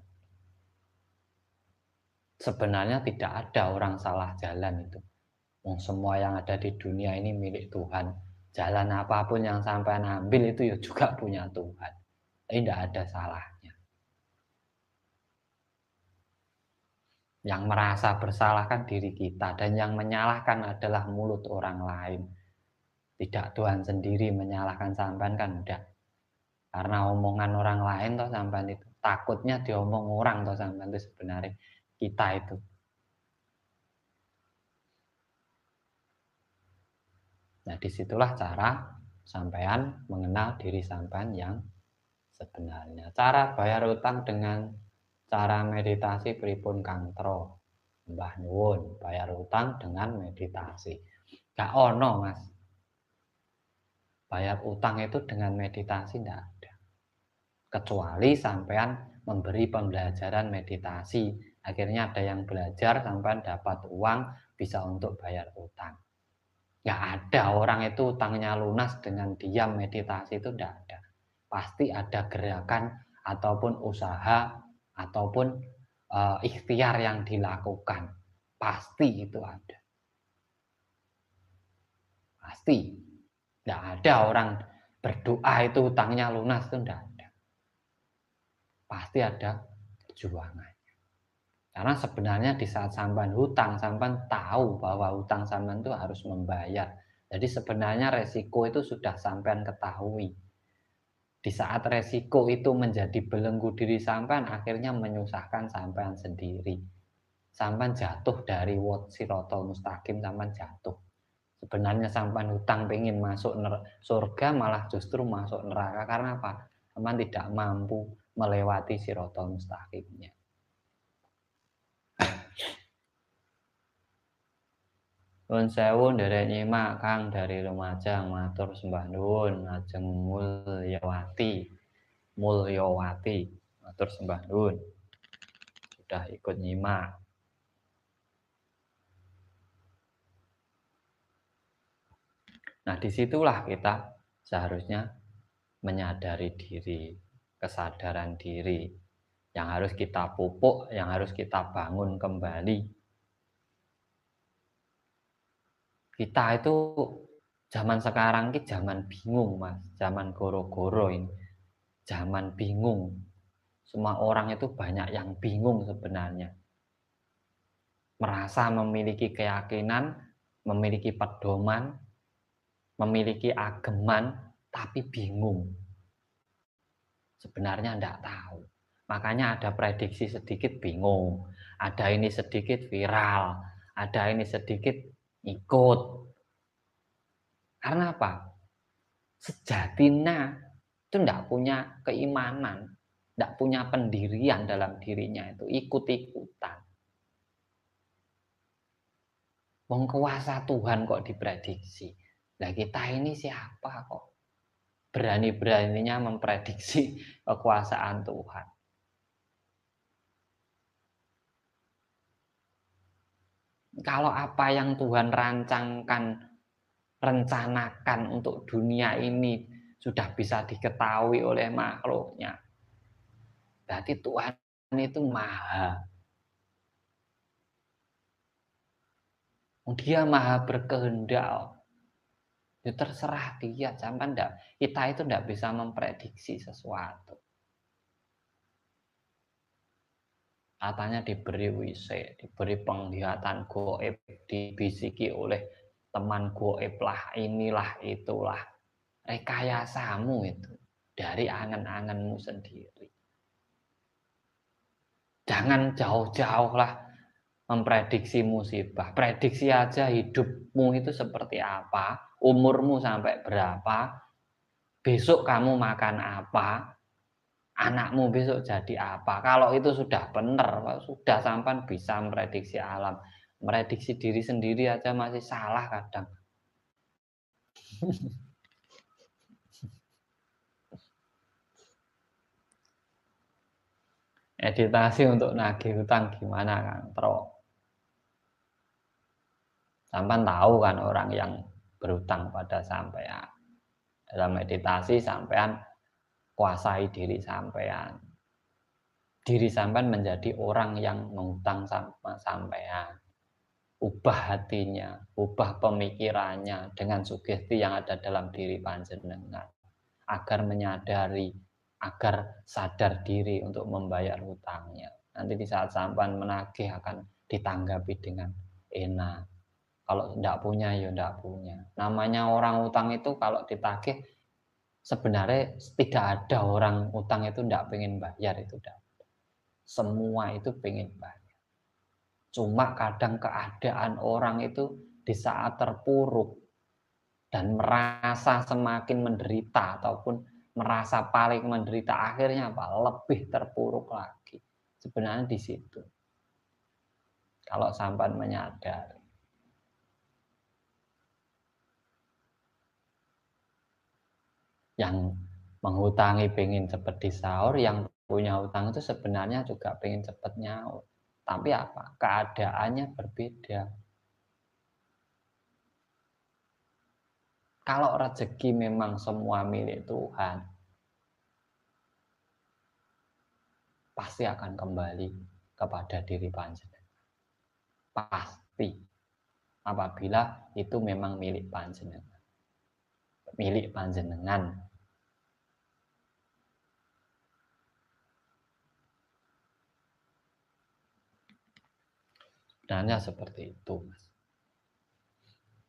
Sebenarnya tidak ada orang salah jalan itu. Semua yang ada di dunia ini milik Tuhan. Jalan apapun yang sampai ambil itu ya juga punya Tuhan. Tapi tidak ada salahnya. Yang merasa bersalah kan diri kita, dan yang menyalahkan adalah mulut orang lain. Tidak Tuhan sendiri menyalahkan sampean kan enggak. Karena omongan orang lain toh sampean itu. Takutnya diomong orang toh sampean itu sebenarnya kita itu. Nah, disitulah cara sampean mengenal diri sampean yang sebenarnya. Cara bayar utang dengan cara meditasi pripun Kang Tro? Mbah nuwun, bayar utang dengan meditasi. Gak ono, Mas. Bayar utang itu dengan meditasi ndak ada. Kecuali sampean memberi pembelajaran meditasi. Akhirnya ada yang belajar, sampean dapat uang, bisa untuk bayar utang. Nggak ada orang itu utangnya lunas dengan diam meditasi, itu nggak ada. Pasti ada gerakan ataupun usaha ataupun ikhtiar yang dilakukan. Pasti itu ada. Pasti. Nggak ada orang berdoa itu utangnya lunas, itu nggak ada. Pasti ada perjuangan. Karena sebenarnya di saat sampean hutang, sampean tahu bahwa hutang sampean itu harus membayar. Jadi sebenarnya resiko itu sudah sampean ketahui. Di saat resiko itu menjadi belenggu diri sampean, akhirnya menyusahkan sampean sendiri. Sampean jatuh dari sirotol mustaqim, sampean jatuh. Sebenarnya sampean hutang pengen masuk surga, malah justru masuk neraka. Karena apa? Sampean tidak mampu melewati sirotol mustaqimnya. Nuwun sewu nderek nyimak Kang dari Lumajang, matur sembah nuwun. Lajeng Mulyawati, matur sembah nuwun. Sudah ikut nyimak. Nah, disitulah kita seharusnya menyadari diri, kesadaran diri yang harus kita pupuk, yang harus kita bangun kembali. Kita itu Zaman sekarang ini zaman bingung, Mas. Zaman goro-goro ini. Zaman bingung. Semua orang itu banyak yang bingung sebenarnya. Merasa memiliki keyakinan, memiliki pedoman, memiliki ageman, tapi bingung. Sebenarnya enggak tahu. Makanya ada prediksi sedikit bingung. Ada ini sedikit viral. Ada ini sedikit ikut. Karena apa? Sejatinya itu enggak punya keimanan, enggak punya pendirian dalam dirinya, itu ikut-ikutan. Wong kuasa Tuhan kok diprediksi. Nah kita ini siapa kok berani-beraninya memprediksi kekuasaan Tuhan. Kalau apa yang Tuhan rencanakan untuk dunia ini sudah bisa diketahui oleh makhluknya, berarti Tuhan itu maha. Dia maha berkehendak. Ya terserah dia, sampai enggak. Kita itu enggak bisa memprediksi sesuatu. Katanya diberi wisik, diberi penglihatan goib, dibisiki oleh teman goib lah, inilah itulah. Rekayasamu itu dari angan-anganmu sendiri. Jangan jauh-jauh lah memprediksi musibah. Prediksi aja hidupmu itu seperti apa, umurmu sampai berapa, besok kamu makan apa, anakmu besok jadi apa. Kalau itu sudah benar, sudah sampai bisa memprediksi alam. Memprediksi diri sendiri aja masih salah kadang. Meditasi untuk nagih hutang gimana kan, Pro? Sampai tahu kan orang yang berhutang pada sampean. Dalam meditasi sampean kuasai diri sampean. Diri sampean menjadi orang yang menghutang sama sampean. Ubah hatinya, ubah pemikirannya dengan sugesti yang ada dalam diri panjenengan. Agar menyadari, agar sadar diri untuk membayar hutangnya. Nanti di saat sampean menagih akan ditanggapi dengan enak. Kalau tidak punya, ya tidak punya. Namanya orang utang itu kalau ditagih, sebenarnya tidak ada orang utang itu tidak pengen bayar itu. Tidak. Semua itu pengen bayar. Cuma kadang keadaan orang itu di saat terpuruk dan merasa semakin menderita ataupun merasa paling menderita, akhirnya apa? Lebih terpuruk lagi. Sebenarnya di situ. Kalau sampai menyadari. Yang menghutangi pengen cepat disaur, yang punya hutang itu sebenarnya juga pengen cepat nyaur. Tapi apa? Keadaannya berbeda. Kalau rezeki memang semua milik Tuhan, pasti akan kembali kepada diri panjenengan. Pasti. Apabila itu memang milik panjenengan. Milik panjenengan. Sebenarnya seperti itu, Mas.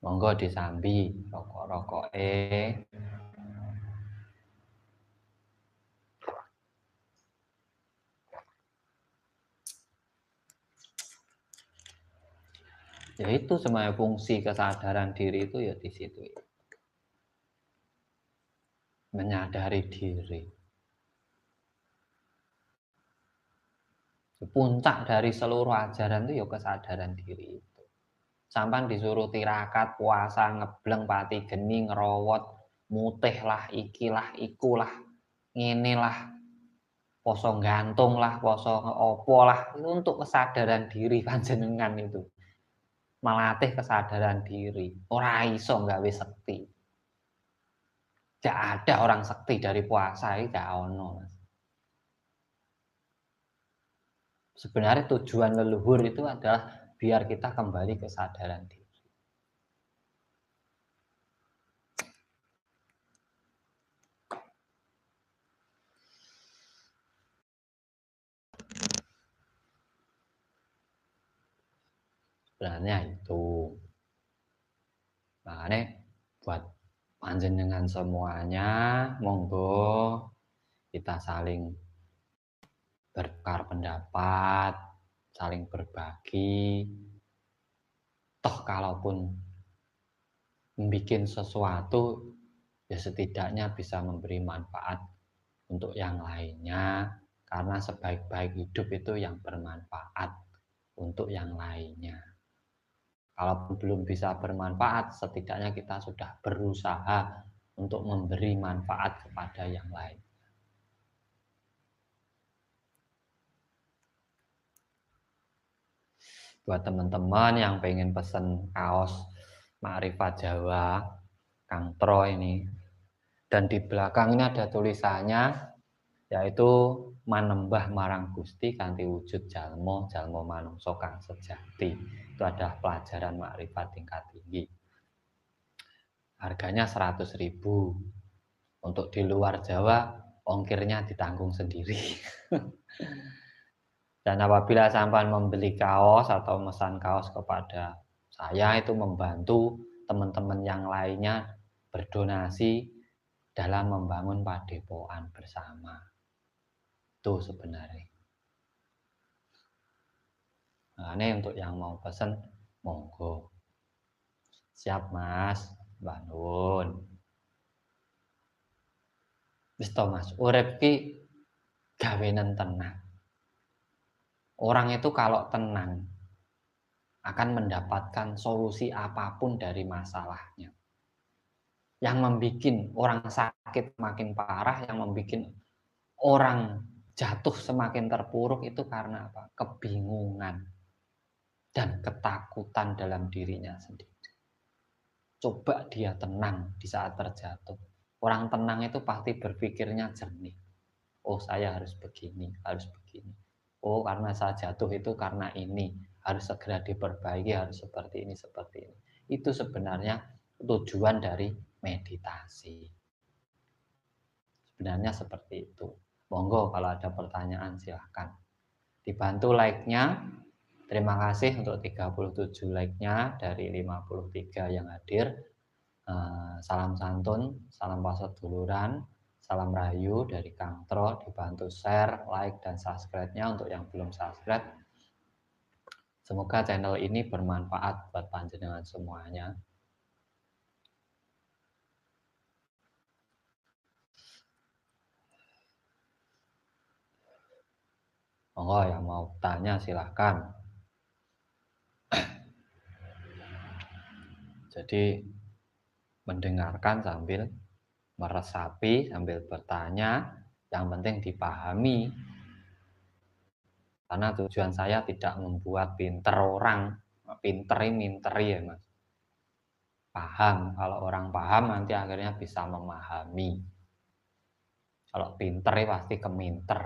Monggo disambi rokok-rokoke. Ya itu semuanya fungsi kesadaran diri itu ya di situ. Menyadari diri. Puncak dari seluruh ajaran itu ya kesadaran diri itu. Sampai disuruh tirakat, puasa, ngebleng, pati geni, ngerowot, mutih lah, ikilah, ikulah, nginilah, poso gantung lah, poso opo lah, itu untuk kesadaran diri panjenengan itu. Melatih kesadaran diri. Ora iso nggawe sekti. Tidak ada orang sekti dari puasa itu gak ono. Sebenarnya tujuan leluhur itu adalah biar kita kembali kesadaran diri. Sebenarnya itu. Makanya buat panjenengan semuanya, monggo kita saling bertukar pendapat, saling berbagi. Toh kalaupun membuat sesuatu, ya setidaknya bisa memberi manfaat untuk yang lainnya. Karena sebaik-baik hidup itu yang bermanfaat untuk yang lainnya. Kalaupun belum bisa bermanfaat, setidaknya kita sudah berusaha untuk memberi manfaat kepada yang lain. Buat teman-teman yang pengen pesen kaos Ma'rifat Jawa, Kang Tro ini, dan di belakang ini ada tulisannya, yaitu manembah marang Gusti kanthi wujud jalmo manungsa kang sejati. Itu adalah pelajaran makrifat tingkat tinggi. Harganya 100.000. Untuk di luar Jawa, ongkirnya ditanggung sendiri. Dan apabila sampai membeli kaos atau memesan kaos kepada saya, itu membantu teman-teman yang lainnya berdonasi dalam membangun padepokan bersama. Itu sebenarnya. Nah, ini untuk yang mau pesen, monggo. Siap Mas, Mbak Nun. Wis to Mas, urip ki gawenan tenang. Orang itu kalau tenang akan mendapatkan solusi apapun dari masalahnya. Yang membuat orang sakit makin parah, yang membuat orang jatuh semakin terpuruk itu karena apa? Kebingungan dan ketakutan dalam dirinya sendiri. Coba dia tenang di saat terjatuh. Orang tenang itu pasti berpikirnya jernih. Oh, saya harus begini, harus begini. Oh, karena saya jatuh itu karena ini, harus segera diperbaiki, harus seperti ini, seperti ini. Itu sebenarnya tujuan dari meditasi. Sebenarnya seperti itu. Monggo kalau ada pertanyaan silahkan. Dibantu like-nya. Terima kasih untuk 37 like-nya dari 53 yang hadir. Salam santun, salam paseduluran, salam rahayu dari Kang Tro. Dibantu share, like, dan subscribe-nya untuk yang belum subscribe. Semoga channel ini bermanfaat buat panjenengan semuanya. Monggo yang mau tanya silahkan. Jadi mendengarkan sambil meresapi, sambil bertanya, yang penting dipahami. Karena tujuan saya tidak membuat pinter orang, minteri ya Mas. Paham, kalau orang paham nanti akhirnya bisa memahami. Kalau pinter ya pasti keminter.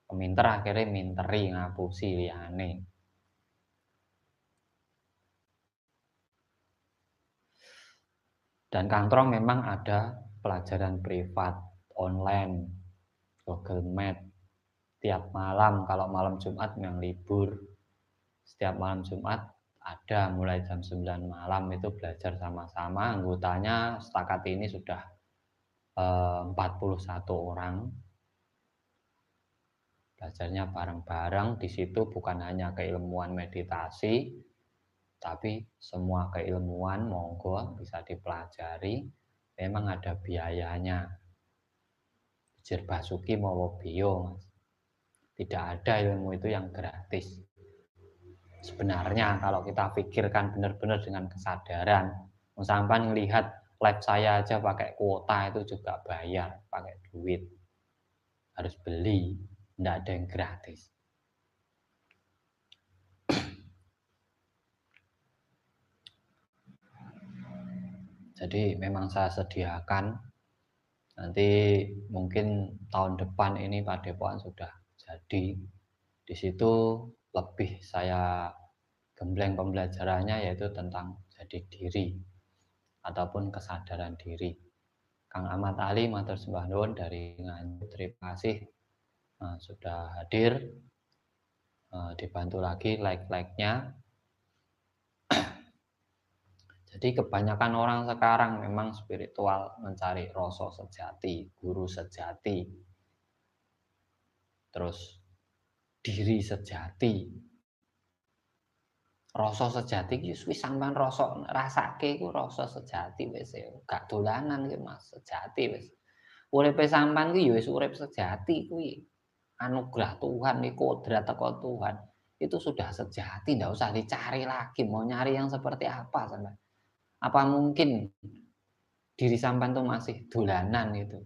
Keminter akhirnya minteri, ngapusi liyane. Dan Kang Tro memang ada pelajaran privat online, Google Meet. Tiap malam, kalau malam Jumat yang libur, setiap malam Jumat ada mulai jam 9 malam itu belajar sama-sama. Anggotanya setakat ini sudah 41 orang. Belajarnya bareng-bareng. Di situ bukan hanya keilmuan meditasi, tapi semua keilmuan monggo bisa dipelajari. Memang ada biayanya. Bijir basuki mawa biyo, Mas. Tidak ada ilmu itu yang gratis. Sebenarnya kalau kita pikirkan benar-benar dengan kesadaran, sampai melihat live saya aja pakai kuota itu juga bayar, pakai duit. Harus beli, tidak ada yang gratis. Jadi memang saya sediakan, nanti mungkin tahun depan ini Padepokan sudah jadi. Di situ lebih saya gembleng pembelajarannya yaitu tentang jadi diri ataupun kesadaran diri. Kang Ahmad Ali matur sembah nuwun dari Nganjuk, terima kasih sudah hadir. Dibantu lagi like-nya. Jadi kebanyakan orang sekarang memang spiritual mencari rasa sejati, guru sejati, terus diri sejati. Rasa sejati ki wis sampean rasake iku rasa sejati wis gak dolanan ki Mas, sejati wis. Uripe sampean ki ya wis urip sejati kuwi. Anugerah Tuhan iki kodrat teko Tuhan. Itu sudah sejati, ndak usah dicari lagi, mau nyari yang seperti apa sampean. Apa mungkin diri sampean tuh masih dolanan itu,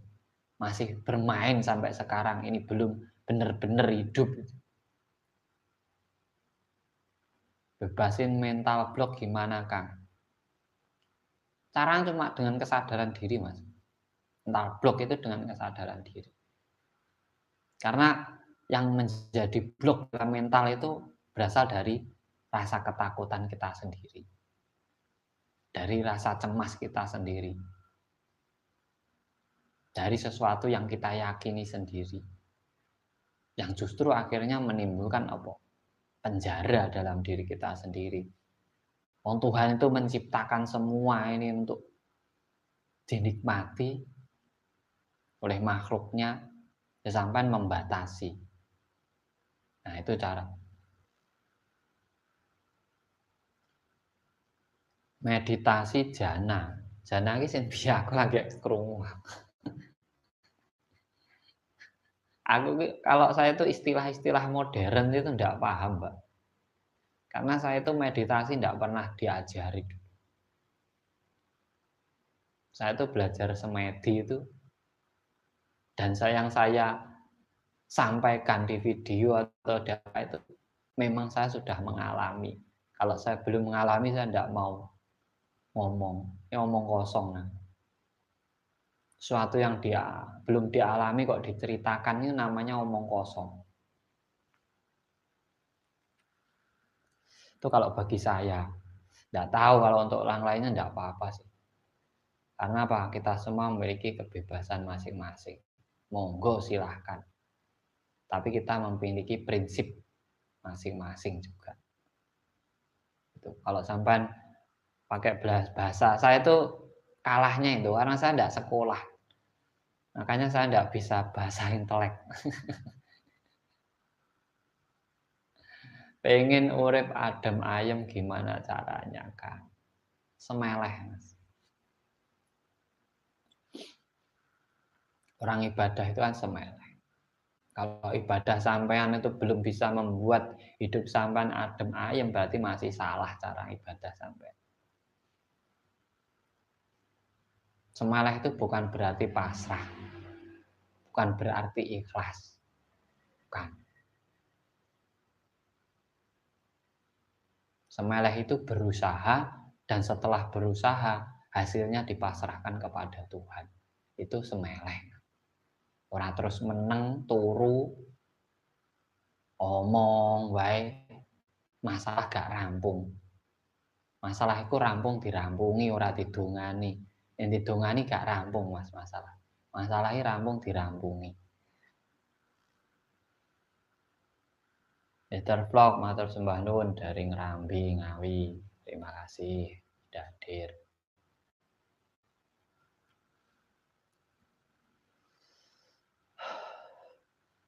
masih bermain sampai sekarang ini belum bener-bener hidup gitu. Bebasin mental block gimana, Kang? Caranya cuma dengan kesadaran diri, Mas. Mental block itu dengan kesadaran diri. Karena yang menjadi blok dalam mental itu berasal dari rasa ketakutan kita sendiri. Dari rasa cemas kita sendiri. Dari sesuatu yang kita yakini sendiri. Yang justru akhirnya menimbulkan apa? Penjara dalam diri kita sendiri. Oh, Tuhan itu menciptakan semua ini untuk dinikmati oleh makhluknya, ya sampai membatasi. Nah, itu cara. Meditasi jana. Jana ini sing biar aku lagi krungu. Kalau saya itu istilah-istilah modern itu enggak paham, Mbak. Karena saya itu meditasi enggak pernah diajari. Saya itu belajar semedi itu dan yang saya sampaikan di video atau data itu memang saya sudah mengalami. Kalau saya belum mengalami saya enggak mau ngomong. Ini ngomong kosong. Nah. Suatu yang dia belum dialami kok diceritakan ini namanya omong kosong. Itu kalau bagi saya. Enggak tahu kalau untuk orang lainnya enggak apa-apa sih. Karena apa? Kita semua memiliki kebebasan masing-masing. Monggo silahkan. Tapi kita memiliki prinsip masing-masing juga. Itu. Kalau sampai pakai bahasa, saya itu kalahnya itu karena saya enggak sekolah. Makanya saya enggak bisa bahasa intelek. Pengen urip adem ayem gimana caranya, Kang? Semeleh, Mas. Orang ibadah itu kan semeleh. Kalau ibadah sampean itu belum bisa membuat hidup sampean adem ayem, berarti masih salah cara ibadah sampean. Semeleh itu bukan berarti pasrah. Bukan berarti ikhlas. Bukan. Semeleh itu berusaha dan setelah berusaha hasilnya dipasrahkan kepada Tuhan. Itu semeleh. Orang terus meneng, turu, omong, wae, masalah gak rampung. Masalah itu rampung dirampungi, ora didongani. Yang didongani gak rampung, Mas, masalah. Masalahnya rampung dirampungi. Mr. Vlog, matur sembah nuwun dari Ngrambi, Ngawi. Terima kasih sudah hadir.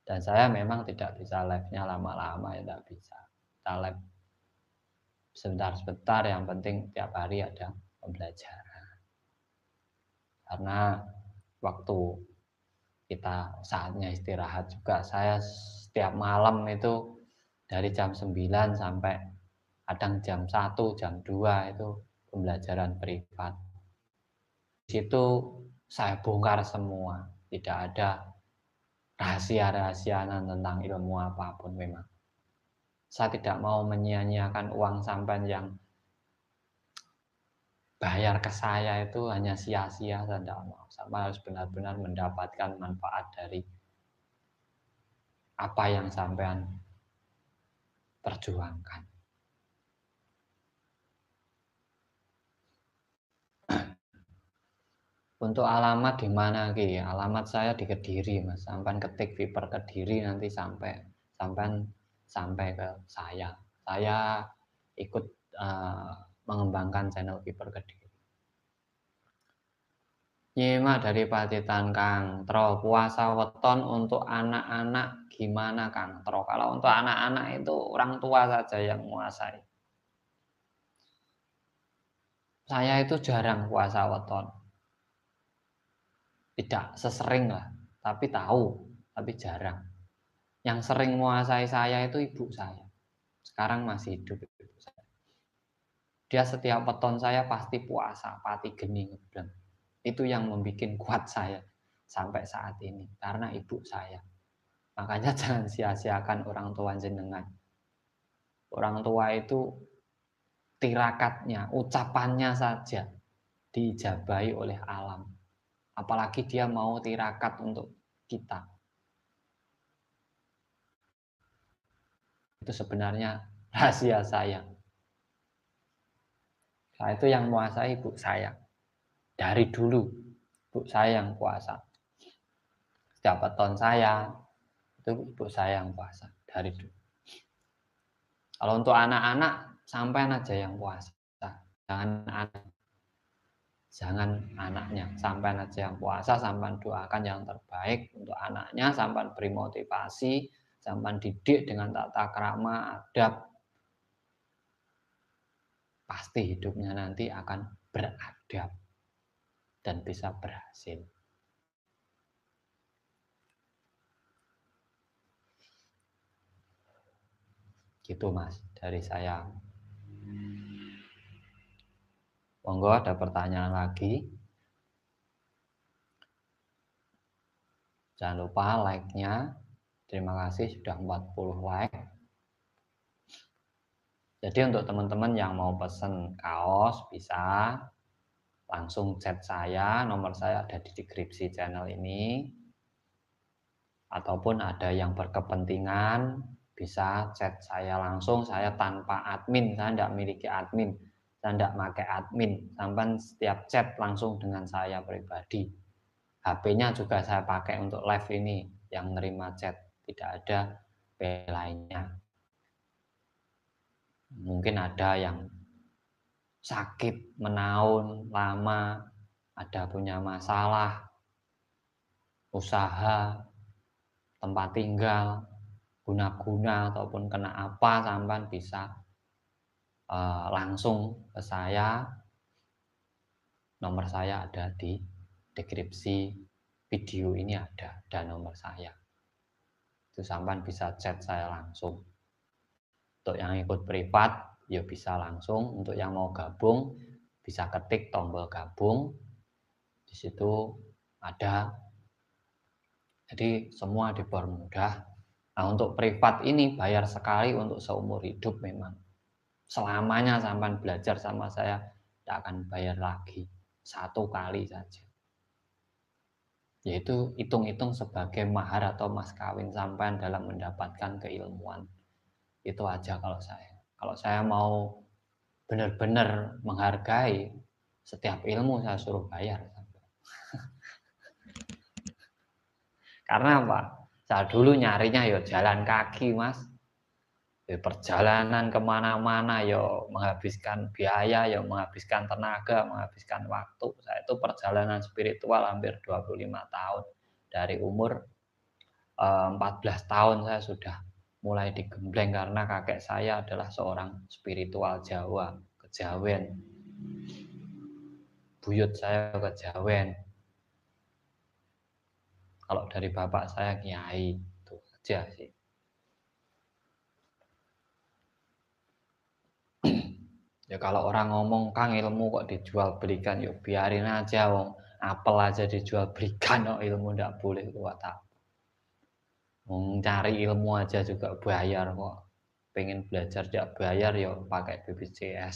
Dan saya memang tidak bisa live-nya lama-lama, ya tidak bisa. Kita live sebentar-sebentar, yang penting tiap hari ada pembelajaran. Karena waktu kita saatnya istirahat juga, saya setiap malam itu dari jam 9 sampai kadang jam 1, jam 2 itu pembelajaran privat. Di situ saya bongkar semua, tidak ada rahasia-rahasiaan tentang ilmu apapun memang. Saya tidak mau menyia-nyiakan uang sampean yang bayar ke saya itu hanya sia-sia, saya tidak mau. Sampai harus benar-benar mendapatkan manfaat dari apa yang sampean perjuangkan. Untuk alamat di mana Ki? Alamat saya di Kediri, Mas. Sampean ketik Viper Kediri nanti sampai ke saya. Saya ikut mengembangkan channel Kiper Kediri. Nyimak dari Pacitan Kang Tro, puasa weton untuk anak-anak gimana Kang Tro? Kalau untuk anak-anak itu orang tua saja yang menguasai. Saya itu jarang puasa weton. Tidak sesering lah, tapi tahu, tapi jarang. Yang sering menguasai saya itu ibu saya. Sekarang masih hidup ibu saya. Dia setiap weton saya pasti puasa, pati geni ngebleng. Itu yang membuat kuat saya sampai saat ini, karena ibu saya. Makanya jangan sia-siakan orang tua jenengan. Orang tua itu tirakatnya, ucapannya saja diijabahi oleh alam. Apalagi dia mau tirakat untuk kita. Itu sebenarnya rahasia saya. Saya itu yang menguasai ibu saya. Dari dulu, ibu saya yang puasa. Setiap weton saya, itu ibu saya yang puasa. Dari dulu. Kalau untuk anak-anak, sampean aja yang puasa. Jangan anaknya, sampean aja yang puasa, sampean doakan yang terbaik untuk anaknya, sampean beri motivasi, sampean didik dengan tata krama, adab. Pasti hidupnya nanti akan beradab dan bisa berhasil. Gitu Mas, dari saya. Monggo ada pertanyaan lagi. Jangan lupa like-nya. Terima kasih sudah 40 like. Jadi untuk teman-teman yang mau pesen kaos bisa langsung chat saya. Nomor saya ada di deskripsi channel ini. Ataupun ada yang berkepentingan bisa chat saya langsung. Saya tanpa admin, saya tidak memiliki admin. Saya tidak pakai admin, sampai setiap chat langsung dengan saya pribadi. HP-nya juga saya pakai untuk live ini, yang nerima chat, tidak ada HP lainnya. Mungkin ada yang sakit, menaun, lama, ada punya masalah, usaha, tempat tinggal, guna-guna, ataupun kena apa, sampai bisa langsung ke saya. Nomor saya ada di deskripsi video ini, ada nomor saya. Itu sampai bisa chat saya langsung. Untuk yang ikut privat, ya bisa langsung. Untuk yang mau gabung, bisa ketik tombol gabung. Di situ ada. Jadi semua dipermudah. Nah, untuk privat ini bayar sekali untuk seumur hidup memang. Selamanya sampai belajar sama saya, tidak akan bayar lagi. 1 kali saja. Yaitu hitung-hitung sebagai mahar atau mas kawin sampean dalam mendapatkan keilmuan. Itu aja kalau saya. Kalau saya mau benar-benar menghargai setiap ilmu, saya suruh bayar. Karena apa? Saya dulu nyarinya ya jalan kaki Mas. Perjalanan kemana-mana ya menghabiskan biaya, ya menghabiskan tenaga, menghabiskan waktu. Saya itu perjalanan spiritual hampir 25 tahun. Dari umur 14 tahun saya sudah mulai digembleng karena kakek saya adalah seorang spiritual Jawa, kejawen. Buyut saya kejawen. Kalau dari bapak saya kiai, itu saja sih. Ya kalau orang ngomong Kang ilmu kok dijual belikan, yuk biarin aja wong. Apel aja dijual belikan kok, ilmu ndak boleh kuat apa. Cari ilmu aja juga bayar kok. Pengen belajar tidak bayar ya pakai BPJS.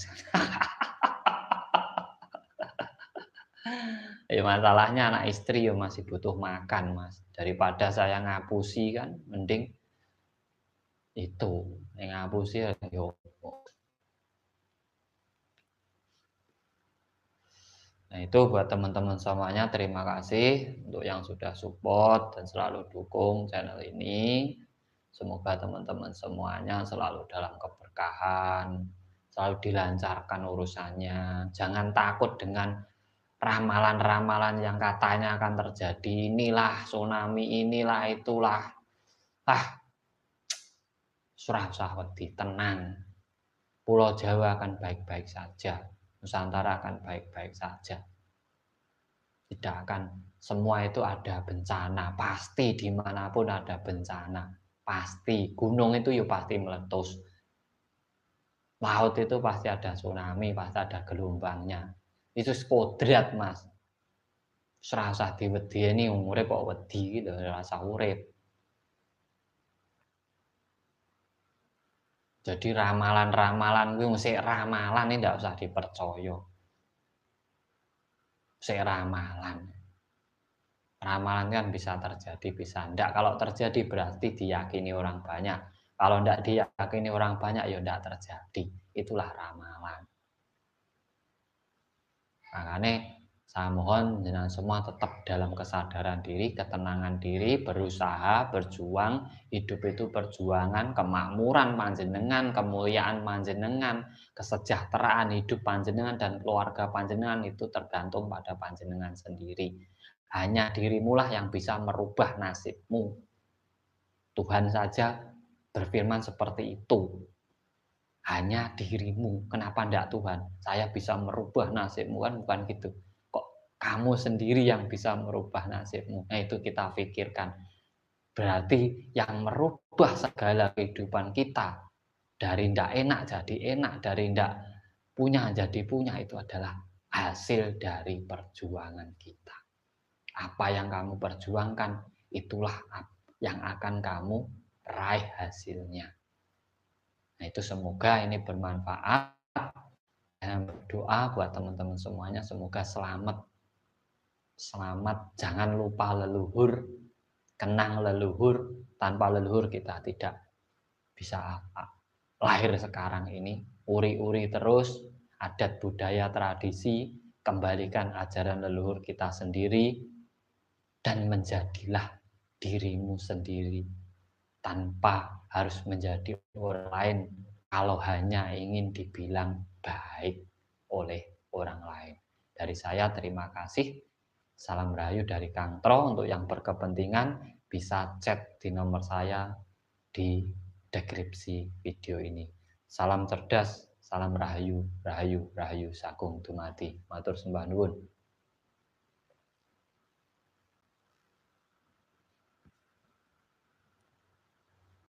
Ya masalahnya anak istri ya masih butuh makan Mas. Daripada saya ngapusi kan, mending itu yang ngapusi ya yo. Nah itu buat teman-teman semuanya, terima kasih untuk yang sudah support dan selalu dukung channel ini. Semoga teman-teman semuanya selalu dalam keberkahan, selalu dilancarkan urusannya. Jangan takut dengan ramalan-ramalan yang katanya akan terjadi, inilah tsunami, inilah itulah. Ah, surah usah wedi, tenang. Pulau Jawa akan baik-baik saja. Nusantara akan baik-baik saja. Tidak akan semua itu ada bencana. Pasti dimanapun ada bencana. Pasti. Gunung itu ya pasti meletus. Laut itu pasti ada tsunami, pasti ada gelombangnya. Itu kodrat, Mas. Serasa diwedeni urip kok wedi gitu, rasa urip. Jadi ramalan-ramalan kuwi mesti ramalan ini ndak usah dipercaya. Sik ramalan. Ramalan kan bisa terjadi, bisa ndak. Kalau terjadi berarti diyakini orang banyak. Kalau ndak diyakini orang banyak ya ndak terjadi. Itulah ramalan. Makanya saya mohon jenengan semua tetap dalam kesadaran diri, ketenangan diri, berusaha, berjuang. Hidup itu perjuangan, kemakmuran panjenengan, kemuliaan panjenengan, kesejahteraan hidup panjenengan dan keluarga panjenengan itu tergantung pada panjenengan sendiri. Hanya dirimulah yang bisa merubah nasibmu. Tuhan saja berfirman seperti itu. Hanya dirimu. Kenapa enggak Tuhan? Saya bisa merubah nasibmu, kan bukan gitu. Kok kamu sendiri yang bisa merubah nasibmu? Nah itu kita pikirkan. Berarti yang merubah segala kehidupan kita dari ndak enak jadi enak, dari ndak punya jadi punya itu adalah hasil dari perjuangan kita. Apa yang kamu perjuangkan, itulah yang akan kamu raih hasilnya. Nah itu semoga ini bermanfaat. Saya berdoa buat teman-teman semuanya semoga selamat. Selamat, jangan lupa leluhur, kenang leluhur. Tanpa leluhur kita tidak bisa lahir sekarang ini. Uri-uri terus adat budaya tradisi, kembalikan ajaran leluhur kita sendiri dan menjadilah dirimu sendiri tanpa harus menjadi orang lain kalau hanya ingin dibilang baik oleh orang lain. Dari saya terima kasih. Salam rahayu dari Kang Tro. Untuk yang berkepentingan bisa chat di nomor saya di deskripsi video ini. Salam cerdas, salam rahayu, rahayu, rahayu sagung dumadi. Matur sembah nuwun.